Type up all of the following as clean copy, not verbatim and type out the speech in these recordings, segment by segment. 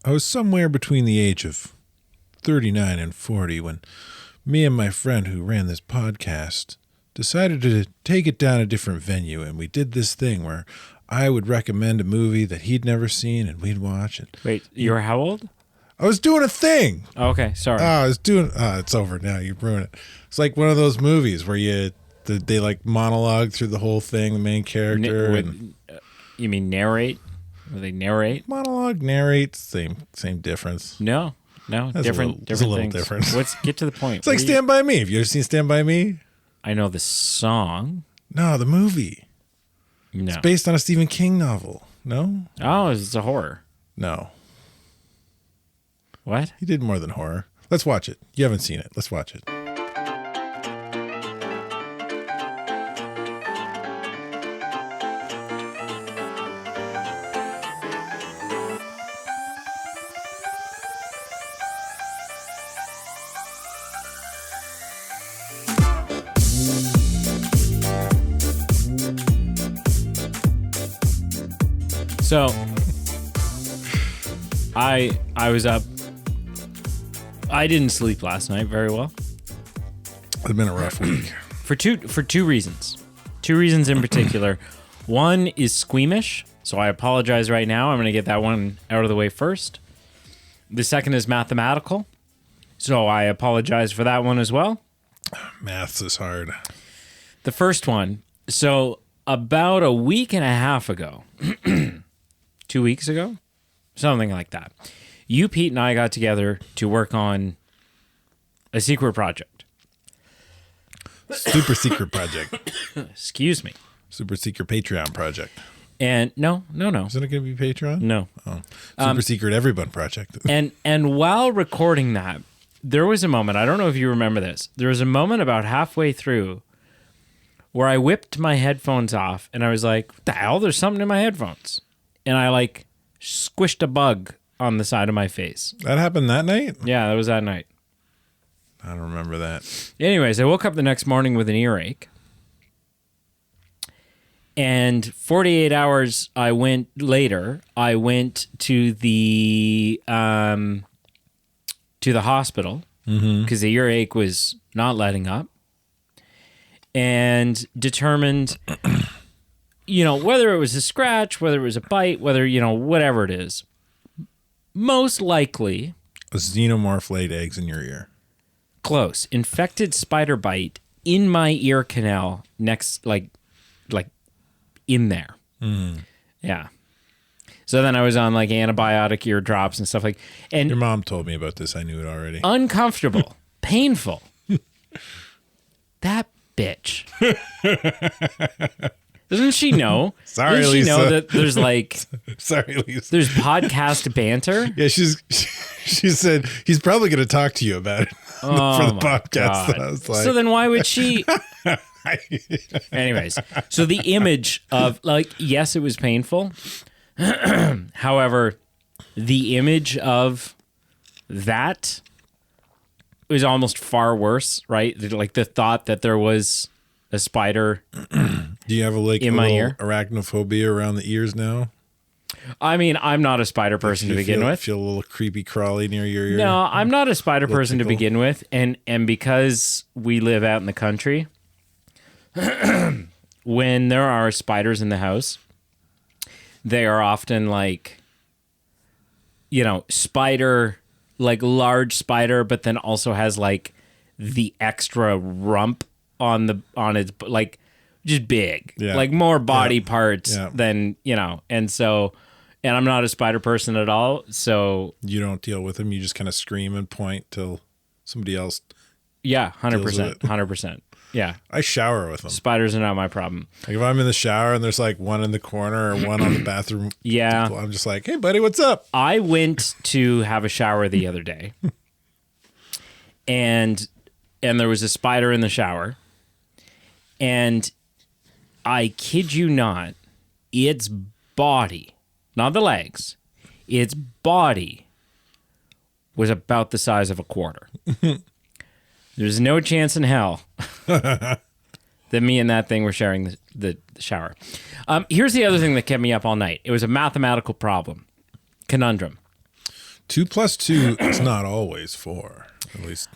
I was somewhere between the age of 39 and 40 when me and my friend who ran this podcast decided to take it down a different venue, and we did this thing where I would recommend a movie that he'd never seen and we'd watch it. Wait, you were how old? I was doing a thing. Oh, okay, sorry. It's over now. You ruined it. It's like one of those movies where they like monologue through the whole thing, the main character. You mean narrate? Will they narrate? Monologue, narrate, same difference. No, That's different a little things. different. Let's get to the point. It's like Stand By Me. Have you ever seen Stand By Me? I know the song. No, the movie. No. It's based on a Stephen King novel. No? Oh, it's a horror. No. What? He did more than horror. Let's watch it. You haven't seen it. Let's watch it. So, I was up. I didn't sleep last night very well. It's been a rough week. For two reasons. Two reasons in particular. One is squeamish, so I apologize right now. I'm going to get that one out of the way first. The second is mathematical, so I apologize for that one as well. Maths is hard. The first one, so about a week and a half ago, 2 weeks ago, something like that, you, Pete, and I got together to work on a secret project. Super secret project. Excuse me. Super secret Patreon project. And no. Isn't it going to be Patreon? No. Oh. Super secret everyone project. And while recording that, there was a moment, I don't know if you remember this, there was a moment about halfway through where I whipped my headphones off and I was like, what the hell? There's something in my headphones. And I like squished a bug on the side of my face. That happened that night? Yeah, that was that night. I don't remember that. Anyways, I woke up the next morning with an earache. And 48 hours later, I went to the hospital because the earache was not letting up, and determined, whether it was a scratch, whether it was a bite, whether, whatever it is, most likely A xenomorph laid eggs in your ear. close. Infected spider bite in my ear canal next, like in there. Yeah. So then I was on like antibiotic ear drops and stuff and Your mom told me about this. I knew it already. uncomfortable, painful. That bitch. Doesn't she know? Sorry, Doesn't she Lisa. know that there's Sorry, Lisa. there's podcast banter? Yeah, she said he's probably going to talk to you about it for the podcast. God. I was like, So then why would she? Anyways, so the image of yes, it was painful. However, the image of that was almost far worse, right? Like the thought that there was a spider. do you have in my ear? arachnophobia around the ears now? I mean, I'm not a spider person to begin with. Feel a little creepy crawly near your ear? No, I'm not a spider person to tickle? begin with, and because we live out in the country, when there are spiders in the house, they are often spider, like large spider, but then also has like the extra rump on its like just big, like more body parts than and I'm not a spider person at all, so You don't deal with them. You just kind of scream and point till somebody else. yeah, 100%, Deals with it. 100%. Yeah, I shower with them. spiders are not my problem. Like if I'm in the shower and there's like one in the corner or one on the bathroom, Yeah. I'm just like, hey, buddy, what's up? I went to have a shower the other day, and there was a spider in the shower, and I kid you not, its body, not the legs, its body was about the size of a quarter. There's no chance in hell that me and that thing were sharing the shower. Here's the other thing that kept me up all night. It was a mathematical problem. Conundrum. 2 plus 2 is not always 4. At least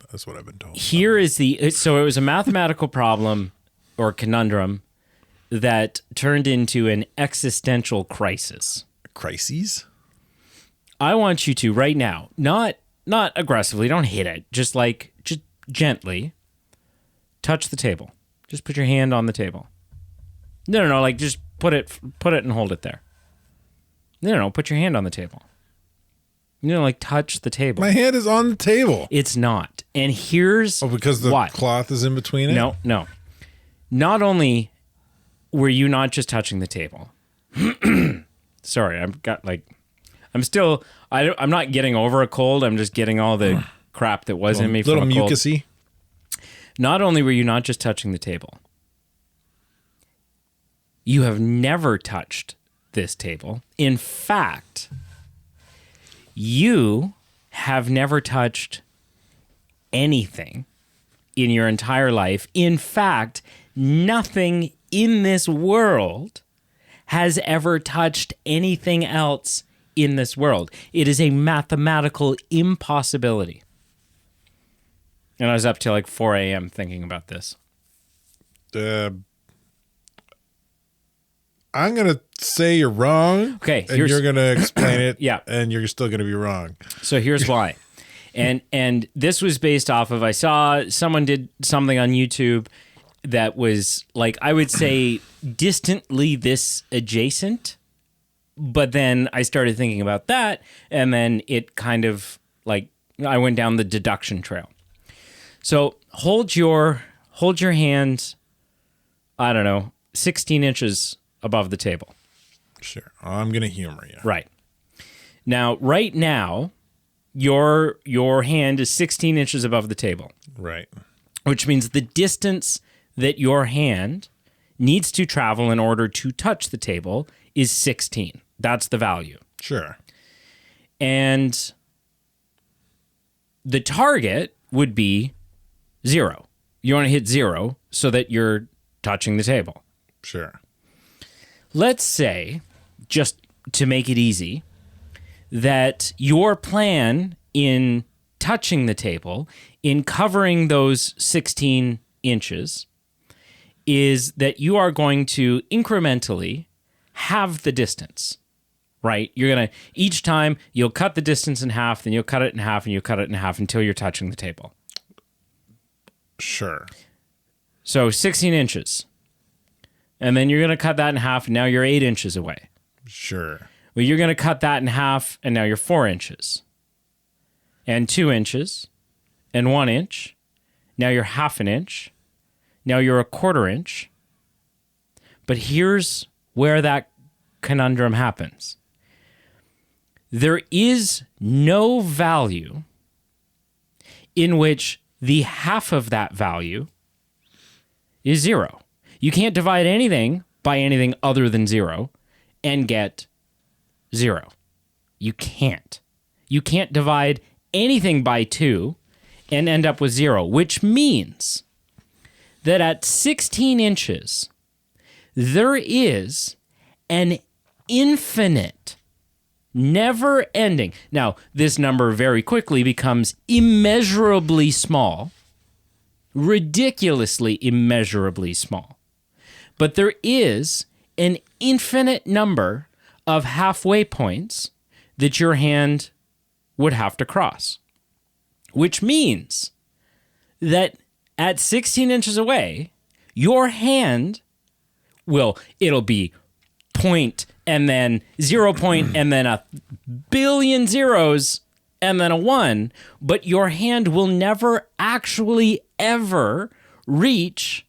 that's what I've been told. Here is so it was a mathematical problem or conundrum that turned into an existential crisis. Crises? I want you to right now, not aggressively, don't hit it, just gently touch the table. Just put your hand on the table. No, like just put it and hold it there. No, put your hand on the table. Like touch the table. My hand is on the table. It's not. And here's because the why. Cloth is in between it? No. Not only were you not just touching the table. Sorry, I'm not getting over a cold. I'm just getting all the crap that was in me from a cold. Mucusy. Not only were you not just touching the table, you have never touched this table. In fact, you have never touched anything in your entire life. In fact, nothing in this world has ever touched anything else in this world. It is a mathematical impossibility. And I was up till like 4 a.m. thinking about this. I'm going to say you're wrong. Okay. And you're going to explain it. Yeah. And you're still going to be wrong. So here's why. And this was based off of, I saw someone did something on YouTube that was like, I would say distantly this adjacent. But then I started thinking about that. And then it kind of like, I went down the deduction trail. So hold your hand, I don't know, 16 inches above the table. Sure. I'm going to humor you. Right. Right now, your hand is 16 inches above the table. Right. Which means the distance that your hand needs to travel in order to touch the table is 16. That's the value. Sure. And the target would be 0. You want to hit 0 so that you're touching the table. Sure. Let's say, just to make it easy, that your plan in touching the table, in covering those 16 inches, is that you are going to incrementally halve the distance, right? You're going to, each time, you'll cut the distance in half, then you'll cut it in half, and you'll cut it in half until you're touching the table. Sure. So 16 inches. And then you're going to cut that in half, and now you're 8 inches away. Sure. Well, you're going to cut that in half, and now you're 4 inches. And 2 inches. And 1 inch. Now you're half an inch. Now you're a quarter inch. But here's where that conundrum happens. There is no value in which the half of that value is 0. You can't divide anything by anything other than 0 and get 0. You can't. You can't divide anything by 2 and end up with 0, which means that at 16 inches, there is an infinite, never-ending. Now, this number very quickly becomes immeasurably small, ridiculously immeasurably small. But there is an infinite number of halfway points that your hand would have to cross, which means that at 16 inches away, your hand it'll be point and then 0 point and then a billion zeros and then a 1, but your hand will never actually ever reach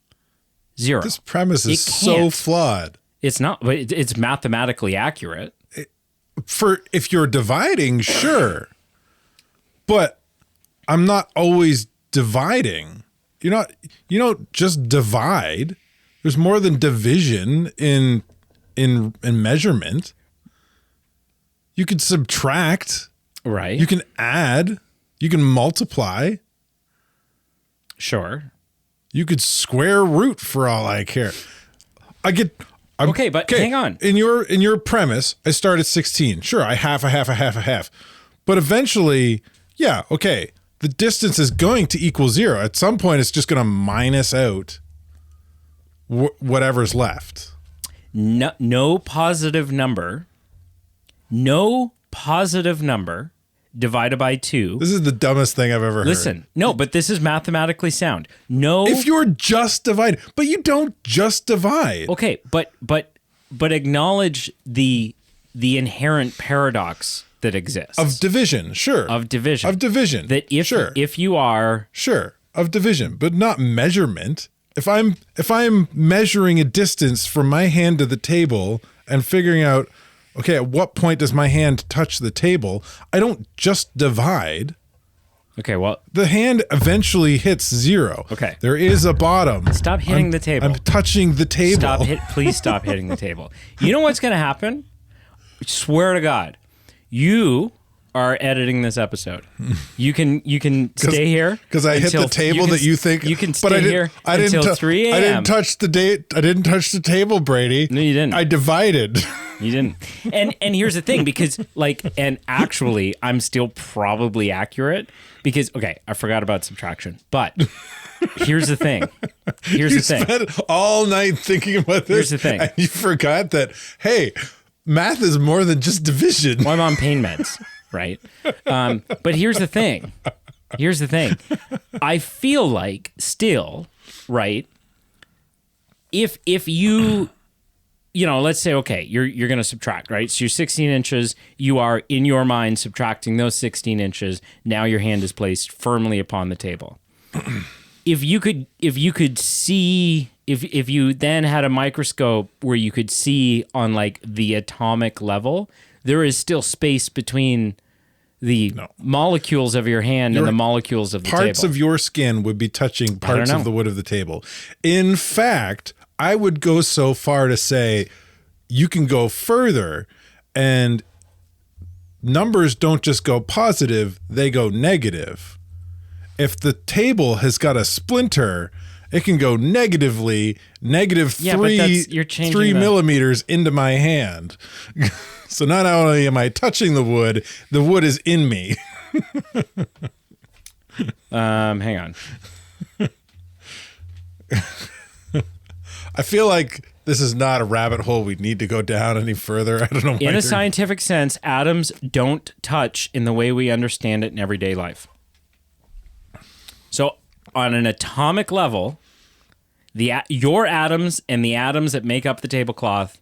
0. This premise is so flawed. It's not, but it's mathematically accurate. For if you're dividing, sure. But I'm not always dividing. You don't just divide. There's more than division in measurement. You could subtract. Right. You can add. You can multiply. Sure. You could square root for all I care. Okay, but hang on. In your premise, I start at 16. Sure, I half. But eventually, yeah, okay, the distance is going to equal 0. At some point, it's just going to minus out whatever's left. No positive number. No positive number divided by 2. This is the dumbest thing I've ever heard. Listen, no, but this is mathematically sound. No. If you're just dividing, but you don't just divide. Okay, but acknowledge the inherent paradox that exists. Of division, sure. Of division. That if you are of division, but not measurement. If I'm measuring a distance from my hand to the table and figuring out, okay, at what point does my hand touch the table? I don't just divide. Okay, well, the hand eventually hits 0. Okay. There is a bottom. Stop hitting the table. I'm touching the table. Please stop hitting the table. You know what's going to happen? Swear to God. You are editing this episode. You can stay here because I hit the table that you think you can stay here until 3 a.m. I didn't touch the date. I didn't touch the table, Brady. No, you didn't. I divided. You didn't. And here's the thing, because and actually I'm still probably accurate because okay, I forgot about subtraction. But here's the thing. You spent all night thinking about this. Here's the thing. And you forgot that, hey, math is more than just division. Well, I'm on pain meds. Right. But here's the thing. I feel like still, right, if you let's say, okay, you're going to subtract, right? So you're 16 inches. You are, in your mind, subtracting those 16 inches. Now your hand is placed firmly upon the table. If you could see, if you then had a microscope where you could see on like the atomic level, there is still space between the molecules of your hand and the molecules of the table. Parts of your skin would be touching parts of the wood of the table. In fact, I would go so far to say you can go further, and numbers don't just go positive, they go negative. If the table has got a splinter, it can go negatively, -3 millimeters into my hand. So not only am I touching the wood is in me. Hang on. I feel like this is not a rabbit hole we need to go down any further. I don't know. In a scientific sense, atoms don't touch in the way we understand it in everyday life. So on an atomic level, your atoms and the atoms that make up the tablecloth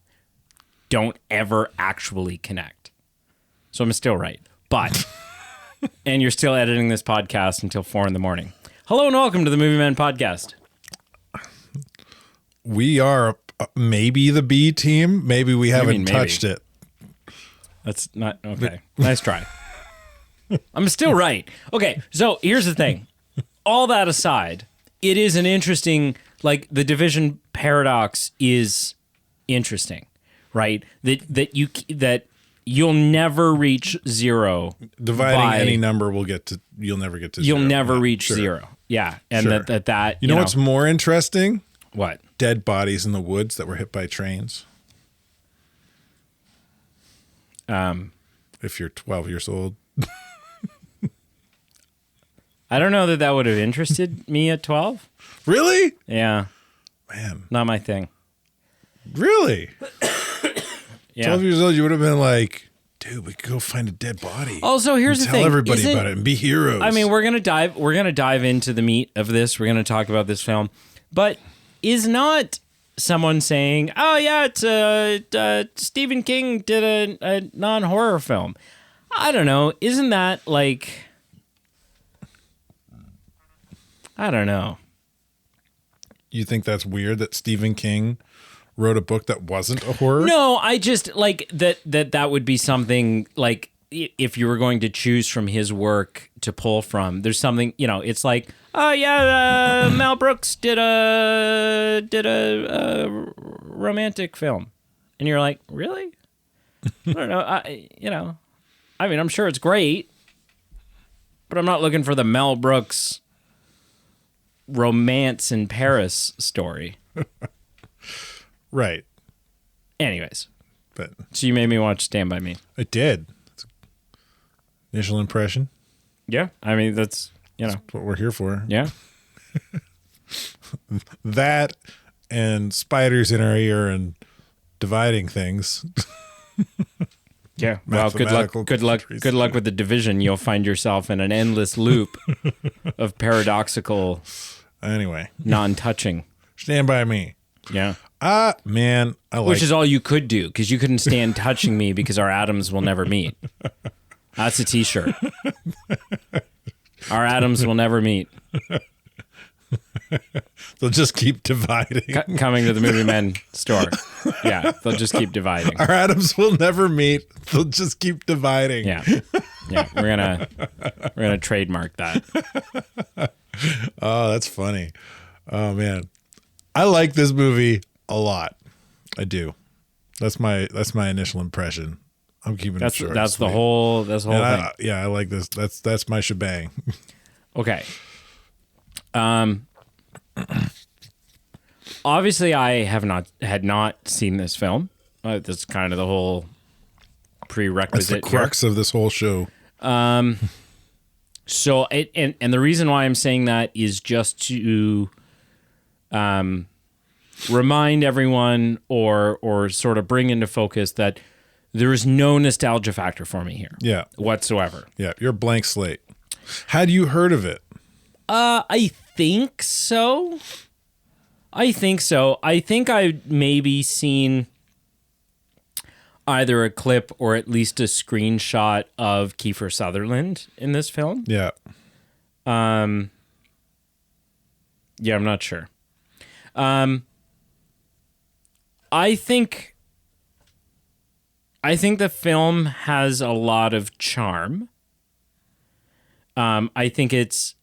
don't ever actually connect. So I'm still right. But, and you're still editing this podcast until 4 a.m. Hello and welcome to the Movie Men Podcast. We are maybe the B team. Maybe we haven't touched it. That's not, okay. Nice try. I'm still right. Okay, so here's the thing. All that aside, it is an interesting, like the division paradox is interesting. Right, that you'll never reach 0. Dividing any number you'll never get to 0. You'll never reach 0. Yeah, and that you know what's more interesting? What? Dead bodies in the woods that were hit by trains. If you're 12 years old. I don't know that would have interested me at 12. Really? Yeah. Man, not my thing. Really? Yeah. 12 years old, you would have been like, dude, we could go find a dead body. Also, here's the thing. Tell everybody about it and be heroes. I mean, we're gonna dive into the meat of this. We're gonna talk about this film. But is not someone saying, oh yeah, it's Stephen King did a non-horror film. I don't know. Isn't that like, I don't know. You think that's weird that Stephen King wrote a book that wasn't a horror? No, I just like that would be something like if you were going to choose from his work to pull from. There's something, it's like, oh yeah, Mel Brooks did a romantic film, and you're like, really? I don't know. I mean, I'm sure it's great, but I'm not looking for the Mel Brooks romance in Paris story. Right. Anyways. But so you made me watch Stand By Me. I did. Initial impression. Yeah, I mean that's That's what we're here for. yeah. That and spiders in our ear and dividing things. Yeah. Well, good luck. Mathematical Good luck. countries. Good luck with the division. You'll find yourself in an endless loop of paradoxical Anyway, non-touching. stand by me. Yeah. Man, I like Which is all you could do because you couldn't stand touching me because our atoms will never meet. That's a T-shirt. Our atoms will never meet. they'll just keep dividing. Coming to the Movie Men store. Yeah, they'll just keep dividing. Our atoms will never meet. They'll just keep dividing. Yeah, yeah. We're gonna trademark that. Oh, that's funny. Oh man, I like this movie a lot. I do. That's my initial impression. I'm keeping it short. That's the whole. That's the whole thing. I like this. That's my shebang. Okay. Obviously, I had not seen this film. That's kind of the whole That's prerequisite. the crux of this whole show. So and the reason why I'm saying that is just to remind everyone or sort of bring into focus that there is no nostalgia factor for me here. Yeah. Whatsoever. Yeah. You're a blank slate. Had you heard of it? I think so. I think I've maybe seen either a clip or at least a screenshot of Kiefer Sutherland in this film. Yeah. Yeah, I'm not sure. I think the film has a lot of charm. I think it's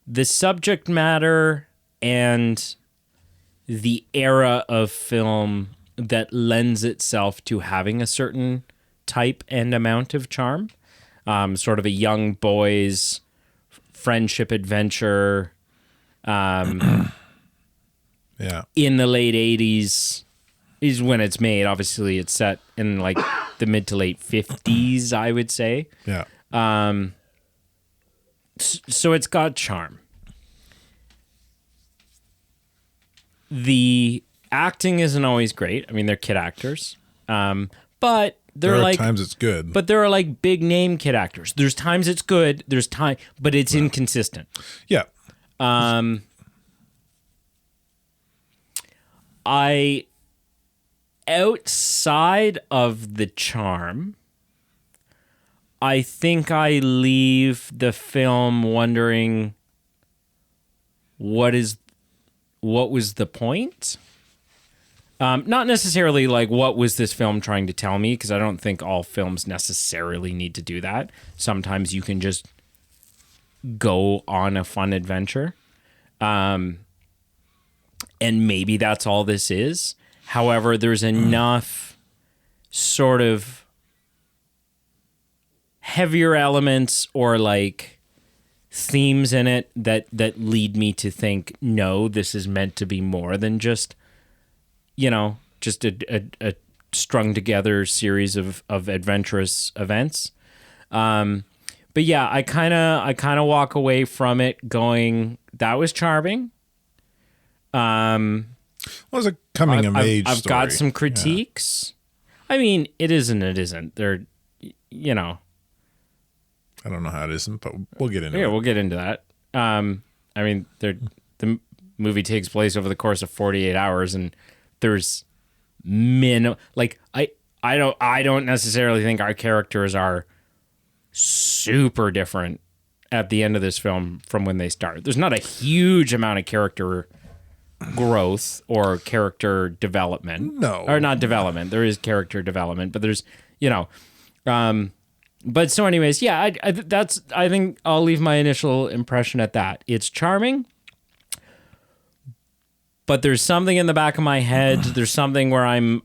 the subject matter and the era of film that lends itself to having a certain type and amount of charm. Sort of a young boy's friendship adventure. Yeah. In the late 80s is when it's made. Obviously, it's set in like the mid to late 50s, I would say. Yeah. So it's got charm. The acting isn't always great. I mean, they're kid actors. But There they're are like times it's good. but there are like big name kid actors. There's times it's good, there's time but it's inconsistent. Yeah. I outside of the charm, I think I leave the film wondering what was the point? Not necessarily like what was this film trying to tell me, because I don't think all films necessarily need to do that. Sometimes you can just go on a fun adventure. And maybe that's all this is. However, there's enough sort of heavier elements or like themes in it that lead me to think, no, this is meant to be more than just, just a strung together series of adventurous events. But yeah, I kind of walk away from it going, that was charming. Well, it's a coming of age I've story. got some critiques. Yeah. I mean, it isn't. They're, I don't know how it isn't, but we'll get into it. Yeah, we'll get into that. I mean, the movie takes place over the course of 48 hours, and there's I don't necessarily think our characters are super different at the end of this film from when they start. There's not a huge amount of character growth or character development. No. Or not development. There is character development, but there's, but so anyways, yeah, I think I'll leave my initial impression at that. It's charming, but there's something in the back of my head. There's something where I'm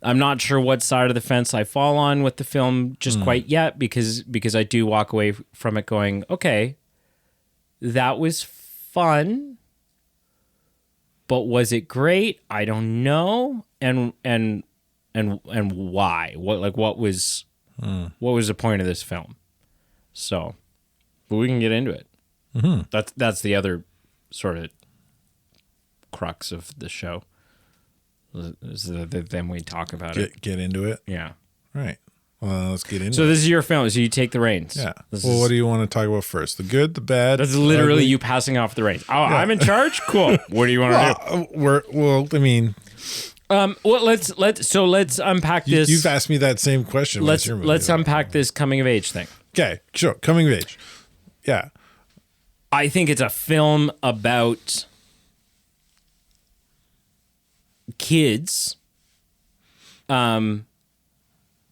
not sure what side of the fence I fall on with the film just quite yet, because I do walk away from it going, okay, that was fun, but was it great? I don't know. And why? What was What was the point of this film? So, but we can get into it. That's the other sort of crux of the show. Then we talk about it. Get into it. Yeah. Right. Well, let's get into So it. this is your film. So you take the reins. Yeah. What do you want to talk about first? The good, the bad? That's literally ugly? you passing off the reins. Oh, I'm in charge? Cool. What do you want to I mean, do? Well, let's unpack this. you've asked me that same question. Let's unpack this coming of age thing. Okay, sure. Coming of age. Yeah. I think it's a film about kids.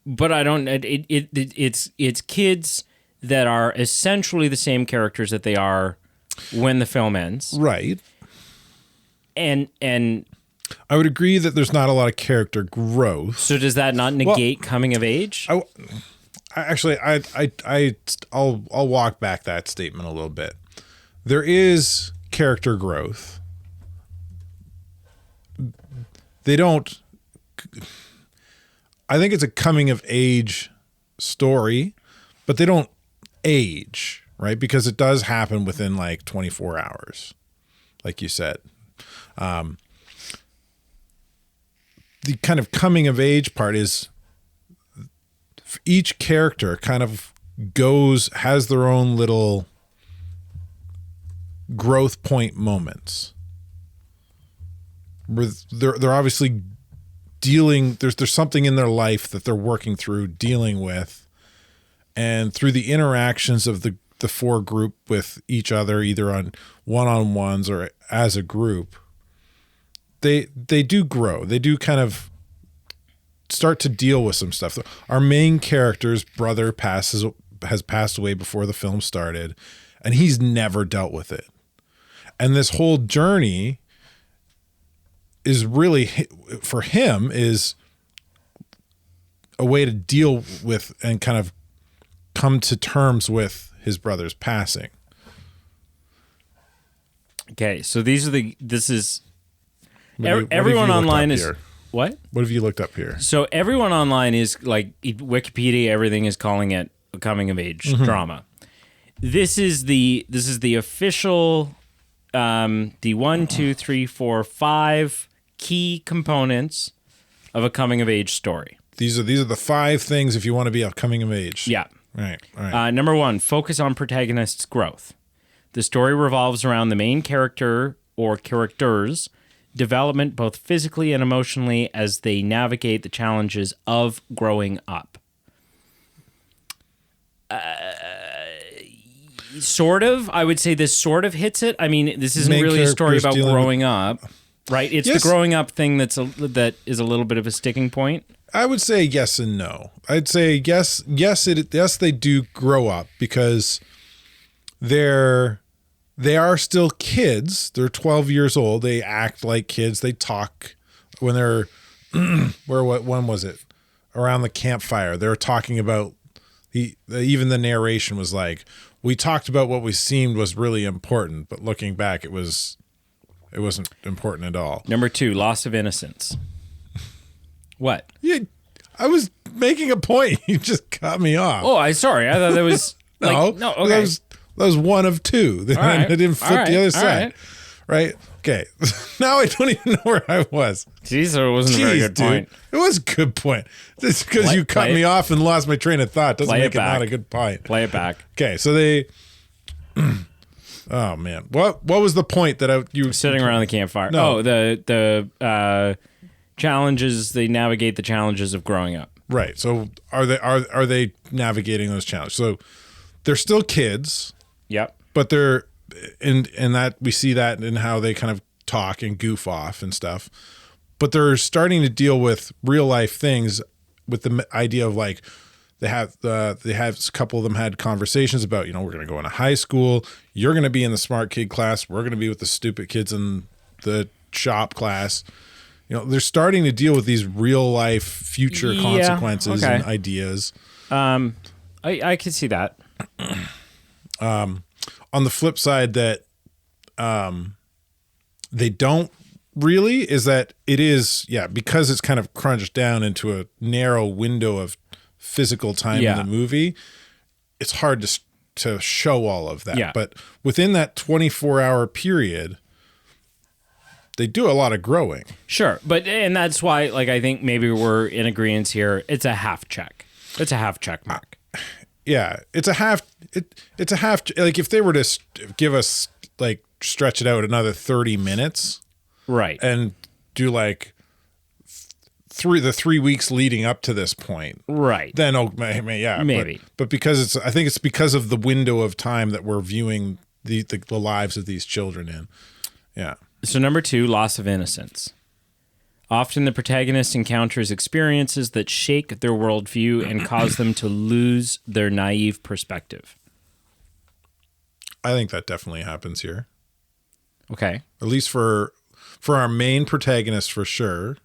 But I don't. It's kids that are essentially the same characters that they are when the film ends, Right. and I would agree that there's not a lot of character growth. so does that not negate coming of age? I'll walk back that statement a little bit. There is character growth. They don't. I think it's a coming of age story, but they don't age, right? Because it does happen within like 24 hours, like you said. The kind of coming of age part is each character kind of has their own little growth point moments. Where they're obviously dealing, there's something in their life that they're working through, dealing with, and through the interactions of the four group with each other, either on one-on-ones or as a group, they do grow. They do kind of start to deal with some stuff. Our main character's brother has passed away before the film started, and he's never dealt with it. And this whole journey is really, for him, is a way to deal with and kind of come to terms with his brother's passing. Okay, so Everyone online is what? What have you looked up here? So everyone online is like Wikipedia. Everything is calling it a coming of age drama. This is the official. The 1, 2, 3, 4, 5 key components of a coming of age story. These are the 5 things if you want to be a coming of age. Yeah. Right. All right. Number 1, focus on protagonist's growth. The story revolves around the main character or characters' development both physically and emotionally as they navigate the challenges of growing up. Sort of. I would say this sort of hits it. I mean, this isn't really a story about growing up, right? It's the growing up thing that is a little bit of a sticking point. I would say yes and no. I'd say yes, they do grow up because they are still kids. They're 12 years old. They act like kids. They talk when they're when was it? Around the campfire. They were talking about even the narration was like, we talked about what we seemed was really important, but looking back, it wasn't important at all. Number 2, loss of innocence. What? Yeah, I was making a point. You just cut me off. Oh, sorry. I thought that was no. Okay. That was one of 2. Right. I didn't flip the other side. Right. Okay. Now I don't even know where I was. Jeez, it wasn't a very good point. It was a good point. Just because you cut me off and lost my train of thought doesn't make it not a good point. Play it back. Okay, so they. Oh man, what was the point that you sitting around the campfire? No. Oh, the challenges. They navigate the challenges of growing up. Right. So are they navigating those challenges? So they're still kids. Yep. But they're in that we see that in how they kind of talk and goof off and stuff. But they're starting to deal with real life things with the idea of like they have a couple of them had conversations about, we're going to go into high school. You're going to be in the smart kid class. We're going to be with the stupid kids in the shop class. They're starting to deal with these real life future consequences and ideas. I can see that. On the flip side, that they don't really is that it is, because it's kind of crunched down into a narrow window of physical time in the movie, it's hard to show all of that. Yeah. But within that 24-hour period, they do a lot of growing. Sure. And that's why, like, I think maybe we're in agreement here. It's a half check. It's a half check mark. Yeah. It's a half, like if they were to give us, like, stretch it out another 30 minutes. Right. And do like the 3 weeks leading up to this point. Right. Then, yeah. Maybe. But because I think it's because of the window of time that we're viewing the lives of these children in. Yeah. So number 2, loss of innocence. Often the protagonist encounters experiences that shake their worldview and cause them to lose their naive perspective. I think that definitely happens here. Okay. At least for our main protagonist, for sure.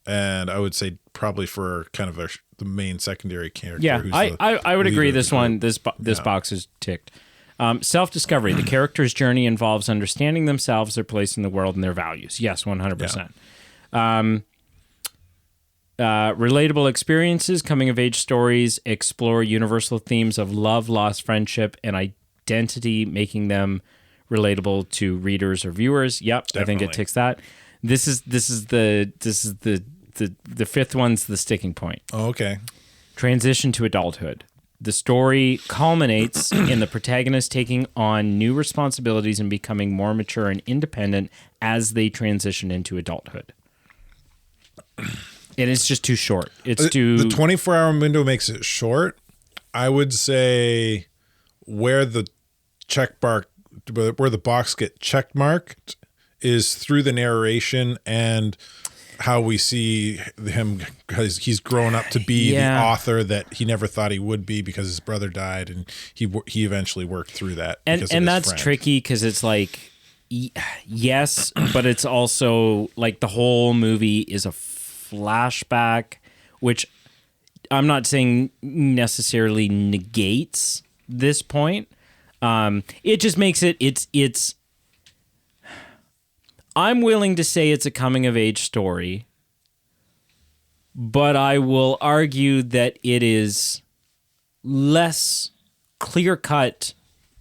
And I would say probably for kind of the main secondary character. Yeah, who's I would agree. This one, this Yeah. box is ticked. Self-discovery. The character's journey involves understanding themselves, their place in the world, and their values. Yes, 100%. Relatable experiences, coming-of-age stories explore universal themes of love, loss, friendship, and identity, making them relatable to readers or viewers. Yep, definitely. I think it ticks that. This is the fifth one's the sticking point. Oh, okay. Transition to adulthood. The story culminates in the protagonist taking on new responsibilities and becoming more mature and independent as they transition into adulthood. And it's just too short. It's too... The 24-hour window makes it short. I would say where the box get check marked is through the narration and how we see him, because he's grown up to be the author that he never thought he would be because his brother died, and he eventually worked through that. And that's tricky because it's like, yes, but it's also like the whole movie is a flashback, which I'm not saying necessarily negates this point. It just makes it's I'm willing to say it's a coming of age story, but I will argue that it is less clear cut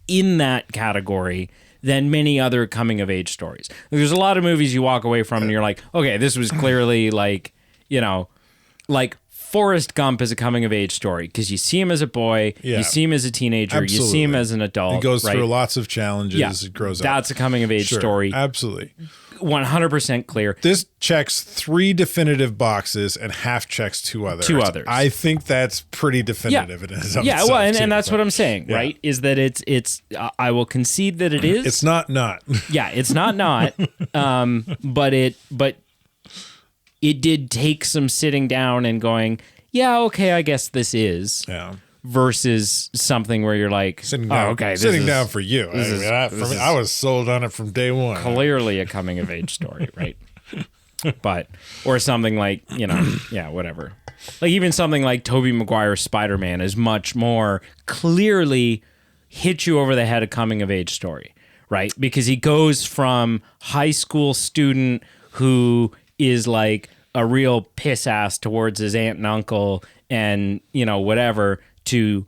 in that category than many other coming of age stories. There's a lot of movies you walk away from and you're like, okay, this was clearly like, like Forrest Gump is a coming of age story because you see him as a boy, you see him as a teenager, Absolutely. You see him as an adult. He goes through lots of challenges. It grows up. That's a coming of age story. Absolutely. 100% clear. This checks 3 definitive boxes and half checks 2 others. 2 others. I think that's pretty definitive. Yeah, in itself, well, and that's what I'm saying, right? Is that it's I will concede that it is. It's not. Yeah, it's not. But it did take some sitting down and going, yeah, okay, I guess this is. Yeah. Versus something where you're like, sitting down for you. I was sold on it from day one. Clearly a coming of age story, right? But, or something like, whatever. Like even something like Tobey Maguire's Spider-Man is much more clearly hit you over the head a coming of age story, right? Because he goes from high school student who is like a real piss ass towards his aunt and uncle and, whatever, to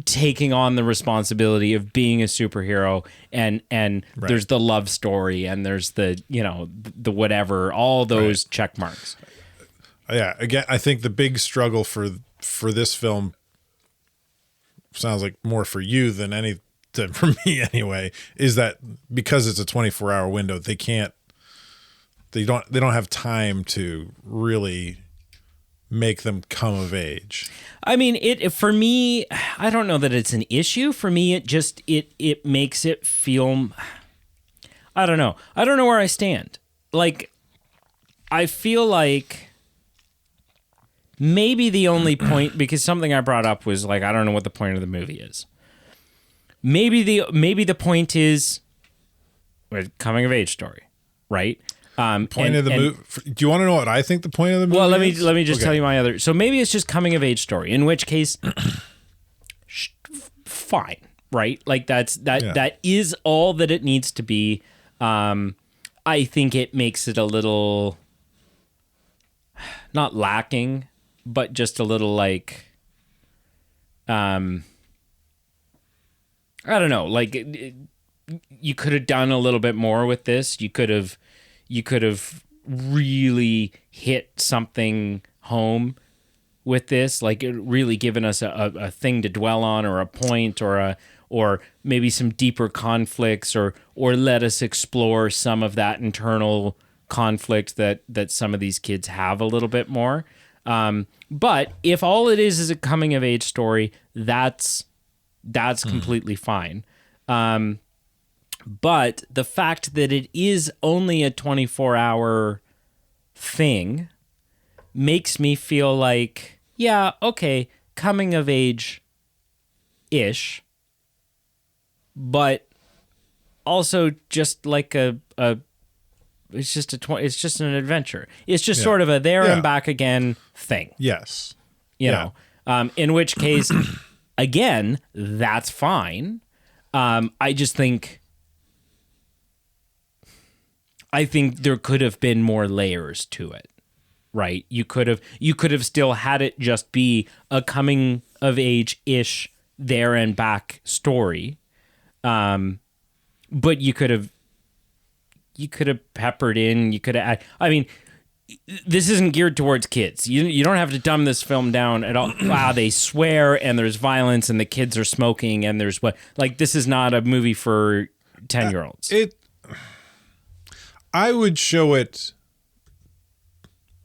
taking on the responsibility of being a superhero, and there's the love story and there's the the whatever, all those check marks. Yeah, again, I think the big struggle for this film sounds like more for you than for me anyway, is that because it's a 24-hour window, they don't have time to really make them come of age. I mean, for me, I don't know that it's an issue. For me, it makes it feel, I don't know. I don't know where I stand. Like, I feel like maybe the only point, because something I brought up was like, I don't know what the point of the movie is. Maybe the point is a coming of age story, right? Point of the movie. Do you want to know what I think the point of the movie? Well, let is? me just tell you my other. So maybe it's just coming of age story. In which case, fine, right? Like that is all that it needs to be. I think it makes it a little not lacking but just a little like, I don't know, like you could have done a little bit more with this. You could have really hit something home with this, like it really given us a thing to dwell on, or a point, or maybe some deeper conflicts, or let us explore some of that internal conflict that some of these kids have a little bit more. But if all it is a coming of age story, that's completely fine. But the fact that it is only a 24-hour thing makes me feel like, yeah, okay, coming of age-ish, but also just like it's just an adventure. It's just sort of a there and back again thing. Yes. You know, in which case, again, that's fine. I think there could have been more layers to it, right? You could have still had it just be a coming of age-ish there and back story. But you could have peppered in, you could have, I mean, this isn't geared towards kids. You don't have to dumb this film down at all. Wow, they swear and there's violence and the kids are smoking and there's this is not a movie for 10-year-olds. I would show it.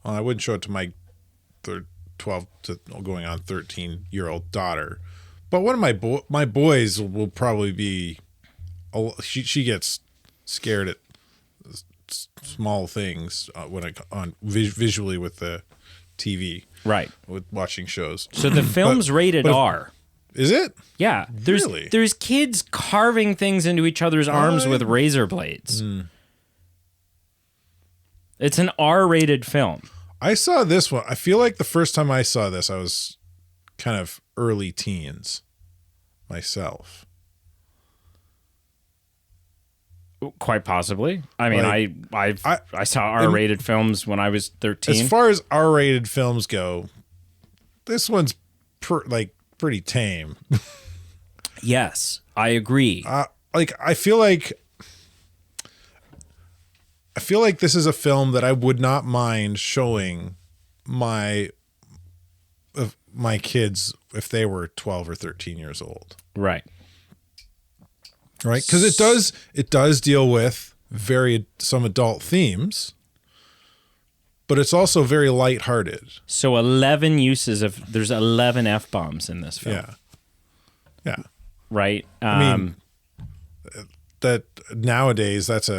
Well, I wouldn't show it to my 12 to going on 13-year-old daughter, but one of my boys will probably be. She gets scared at small things visually with the TV, right? With watching shows. So the film's rated R. Is it? Yeah. Really? There's kids carving things into each other's arms with razor blades. It's an R-rated film. I saw this one. I feel like the first time I saw this, I was kind of early teens myself. Quite possibly. I mean, I saw R-rated films when I was 13. As far as R-rated films go, this one's pretty tame. Yes, I agree. I feel like this is a film that I would not mind showing my kids if they were 12 or 13 years old. Right. Right, because it does deal with some adult themes, but it's also very lighthearted. So there's 11 F-bombs in this film. Yeah. Right? I mean, that nowadays that's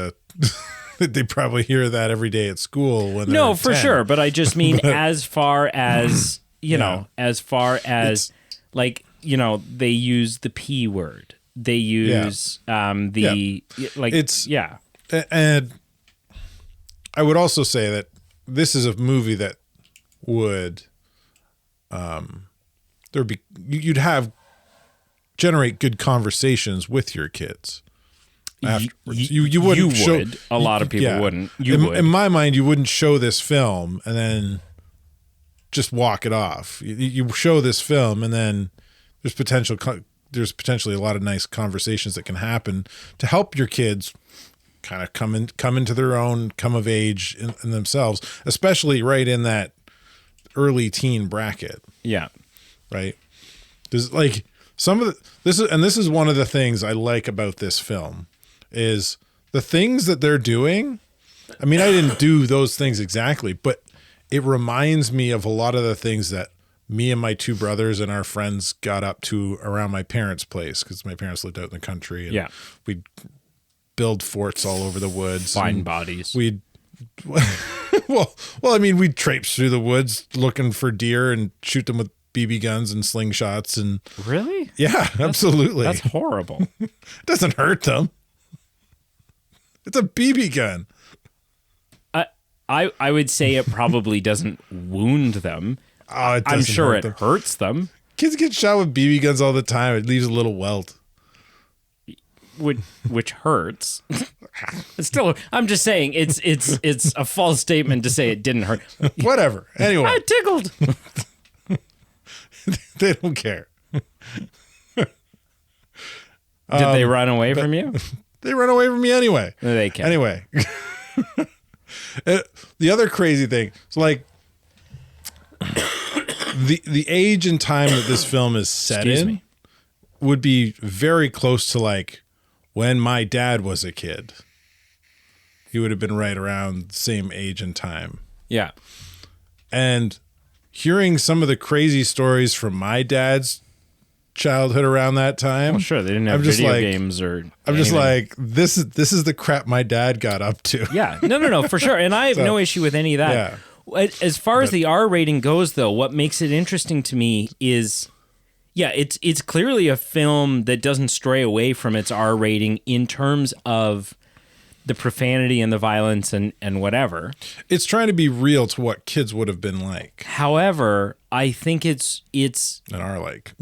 they probably hear that every day at school when they're 10. Sure, but I just mean as far as, they use the P word. They use And I would also say that this is a movie that would you'd generate good conversations with your kids. Afterwards. You wouldn't show. A lot of people wouldn't. In my mind, you wouldn't show this film and then just walk it off. You show this film and then there's potentially a lot of nice conversations that can happen to help your kids kind of come into their own, come of age in themselves, especially right in that early teen bracket. Yeah. Right. There's this is one of the things I like about this film is the things that they're doing. I mean, I didn't do those things exactly, but it reminds me of a lot of the things that me and my two brothers and our friends got up to around my parents' place, because my parents lived out in the country. And we'd build forts all over the woods. Find bodies. We'd we'd traipse through the woods looking for deer and shoot them with BB guns and slingshots. And really? Yeah, absolutely. That's horrible. It doesn't hurt them. It's a BB gun. I would say it probably doesn't wound them. Oh, I'm sure it hurts them. Kids get shot with BB guns all the time. It leaves a little welt. Which hurts. It's still. I'm just saying it's a false statement to say it didn't hurt. Whatever. Anyway, I tickled. They don't care. Did they run away from you? They run away from me anyway. They care. Anyway. The other crazy thing, so like the age and time that this film is set in would be very close to like when my dad was a kid. He would have been right around the same age and time. Yeah. And hearing some of the crazy stories from my dad's childhood around that time. Well, sure, they didn't have video games or I'm just like, this is the crap my dad got up to. Yeah. No, for sure. And I have no issue with any of that. Yeah. As far as the R rating goes, though, what makes it interesting to me is, yeah, it's clearly a film that doesn't stray away from its R rating in terms of the profanity and the violence and whatever. It's trying to be real to what kids would have been like. However, I think it's and are like.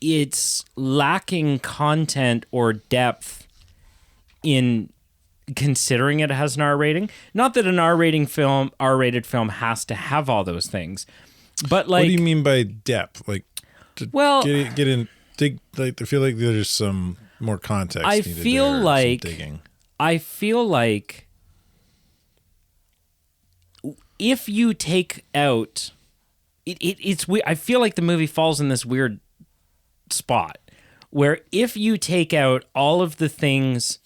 It's lacking content or depth in considering it has an R rating. Not that an R-rated film has to have all those things, but like, what do you mean by depth? Like, well, get in, dig. Like, I feel like there's some more context. I needed feel there, like digging. I feel like if you take out, it's weird. I feel like the movie falls in this weird spot where if you take out all of the things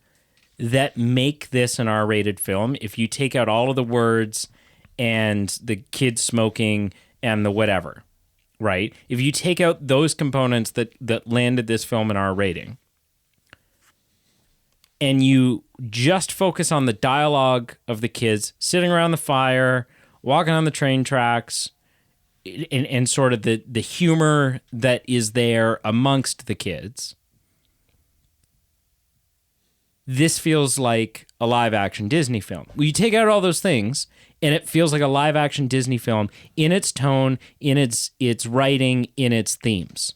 that make this an R-rated film, if you take out all of the words and the kids smoking and the whatever, right? If you take out those components that landed this film an R rating, and you just focus on the dialogue of the kids sitting around the fire, walking on the train tracks, and sort of the humor that is there amongst the kids, this feels like a live-action Disney film. You take out all those things, and it feels like a live-action Disney film in its tone, in its writing, in its themes.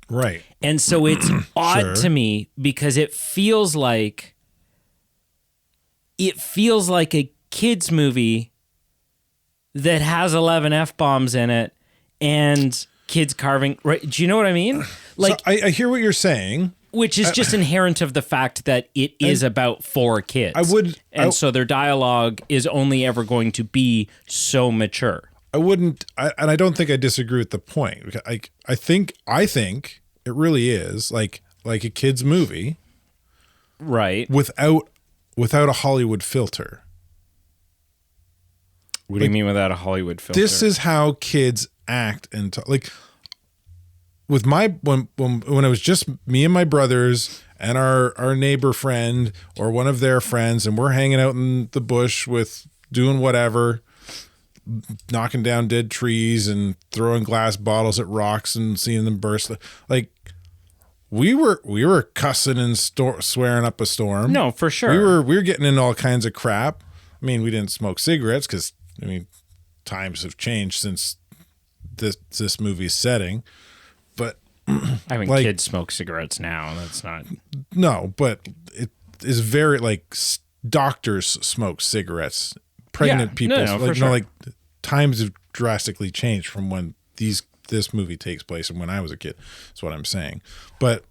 Right. And so it's odd to me because it feels like a kids movie that has 11 F-bombs in it and kids carving. Right? Do you know what I mean? Like, so I hear what you're saying. Which is just inherent of the fact that it is about 4 kids. So their dialogue is only ever going to be so mature. And I don't think I disagree with the point. I think it really is like a kid's movie, right? Without a Hollywood filter. What do you mean without a Hollywood filter? This is how kids act and talk. Like with when it was just me and my brothers and our neighbor friend or one of their friends, and we're hanging out in the bush with doing whatever, knocking down dead trees and throwing glass bottles at rocks and seeing them burst. Like we were cussing and swearing up a storm. No, for sure. We were getting into all kinds of crap. I mean, we didn't smoke cigarettes because times have changed since this movie's setting. But I mean, kids smoke cigarettes now. That's not. No, but it is very like doctors smoke cigarettes. Pregnant people, times have drastically changed from when this movie takes place and when I was a kid. That's what I'm saying. But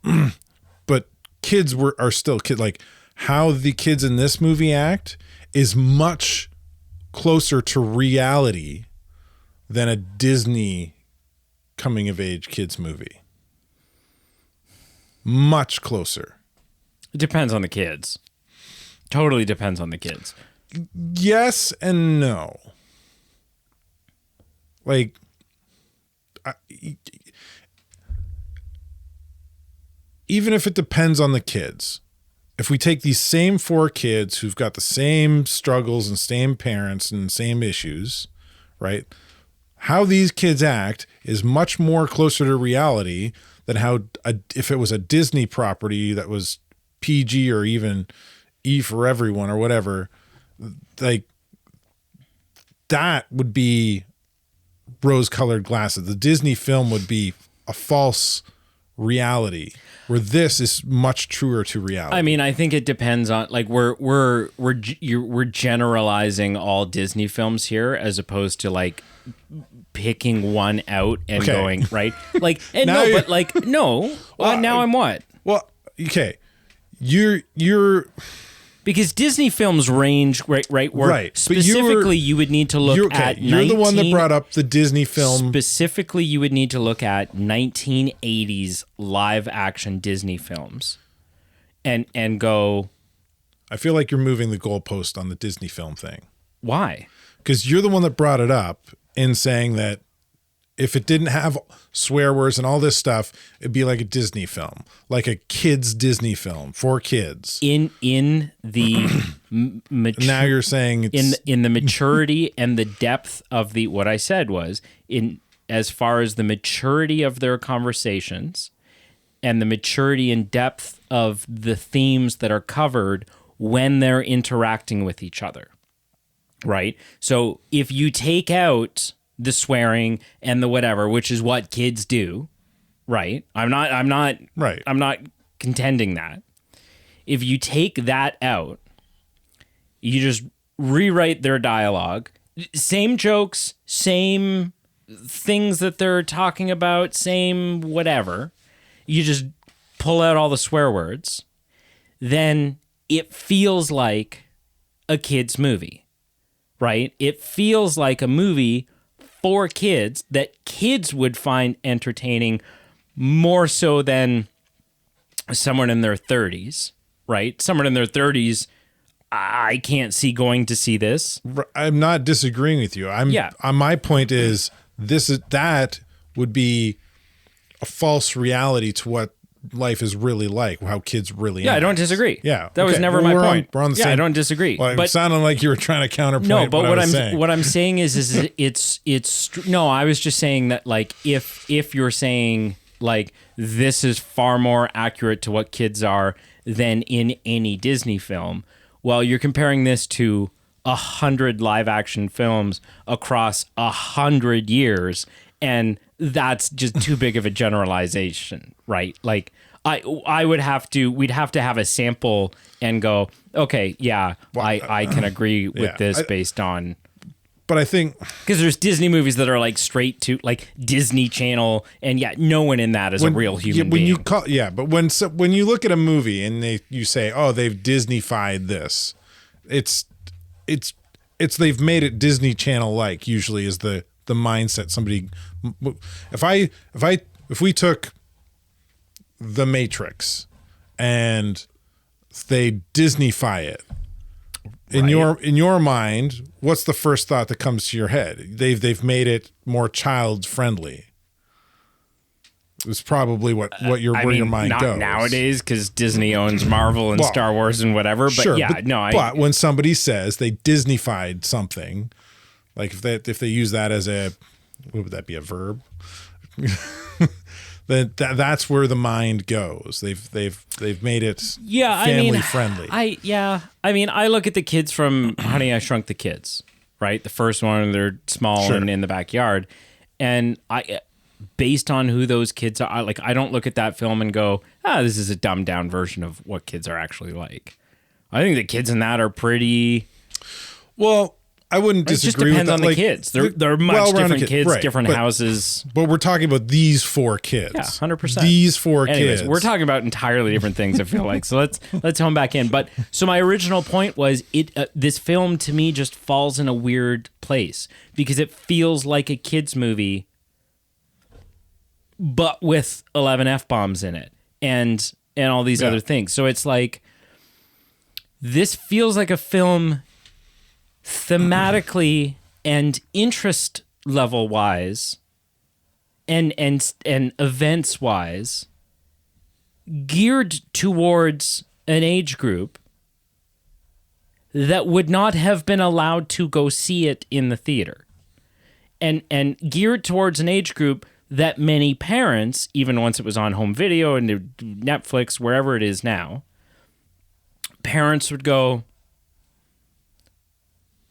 kids are still kids. Like how the kids in this movie act is much closer to reality than a Disney coming of age kids movie. Much closer. It depends on the kids. Totally depends on the kids. Yes and no. Like, even if it depends on the kids, if we take these same 4 kids who've got the same struggles and same parents and same issues, right? How these kids act is much more closer to reality than if it was a Disney property that was PG or even E for everyone or whatever. Like that would be rose-colored glasses. The Disney film would be a false reality, where this is much truer to reality. I mean, I think it depends on like we're generalizing all Disney films here as opposed to like picking one out and going right. Like and Now no, you're- but like no. Now I'm what? Well, okay, you're Because Disney films range right where Right, but specifically you would need to look at You're the one that brought up the Disney film. Specifically, you would need to look at 1980s live action Disney films, and go. I feel like you're moving the goalpost on the Disney film thing, Why? because you're the one that brought it up in saying that if it didn't have swear words and all this stuff, it'd be like a Disney film, like a kids Disney film for kids. In the Now you're saying it's in the maturity and the depth of the what I said was in as far as the maturity of their conversations and the maturity and depth of the themes that are covered when they're interacting with each other. Right? So if you take out the swearing and the whatever, which is what kids do, right? I'm not Right. I'm not contending that. If you take that out, you just rewrite their dialogue, same jokes, same things that they're talking about, same whatever. You just pull out all the swear words, then it feels like a kid's movie, right? It feels like a movie for kids that kids would find entertaining more so than someone in their 30s, right? Someone in their 30s, I can't see going to see this. I'm not disagreeing with you. My point is that would be a false reality to what life is really like, how kids really Yeah, act. I don't disagree. Yeah, that was okay. never Well, my we're point. on the yeah, same. I don't disagree. Well, it but sounded like you were trying to counterpoint. no, but what I was saying. what I'm saying is it's no. I was just saying that like if you're saying like this is far more accurate to what kids are than in any Disney film. Well, you're comparing this to 100 live action films across 100 years, and that's just too big of a generalization, right? Like we'd have to have a sample and go, okay, yeah, I can agree with this based on. But I think because there's Disney movies that are like straight to like Disney Channel, and yet no one in that is a real human being. But when you look at a movie and you say, oh, they've Disneyfied this, it's they've made it Disney Channel like. Usually is the mindset somebody. If we took The Matrix and they Disneyfy it. In your mind, what's the first thought that comes to your head? They've made it more child friendly. It's probably where your mind not goes nowadays because Disney owns Marvel and Star Wars and whatever. But sure, yeah, but when somebody says they Disneyfied something, like if they use that as what would that be, a verb? Then that's where the mind goes. They've made it family friendly. I look at the kids from Honey, I Shrunk the Kids, right? The first one, they're small and in the backyard, and based on who those kids are, I don't look at that film and go, this is a dumbed down version of what kids are actually like. I think the kids in that are pretty. Well, I wouldn't disagree with that. It just depends on the kids. They're much different kids, right, different houses. But we're talking about these four kids. Yeah, 100%. These four kids. We're talking about entirely different things, I feel like. So let's hone back in. But so my original point was this film to me just falls in a weird place because it feels like a kids movie, but with 11 F-bombs in it and all these other things. So it's like this feels like a film thematically and interest level wise and events wise geared towards an age group that would not have been allowed to go see it in the theater, and geared towards an age group that many parents, even once it was on home video and Netflix, wherever it is now, parents would go,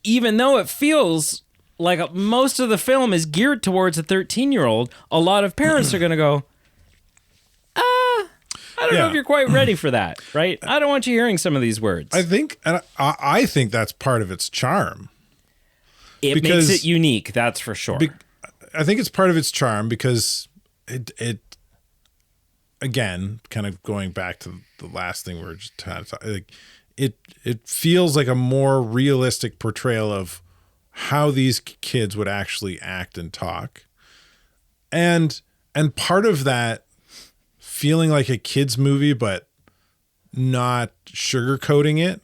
even though it feels like most of the film is geared towards a 13-year-old, a lot of parents are going to go, don't know Yeah. if you're quite ready for that, right? I don't want you hearing some of these words. I think, and I think that's part of its charm. It because- makes it unique, that's for sure. I think it's part of its charm because it again, kind of going back to the last thing we were just like, it feels like a more realistic portrayal of how these kids would actually act and talk. And part of that feeling like a kid's movie, but not sugarcoating it,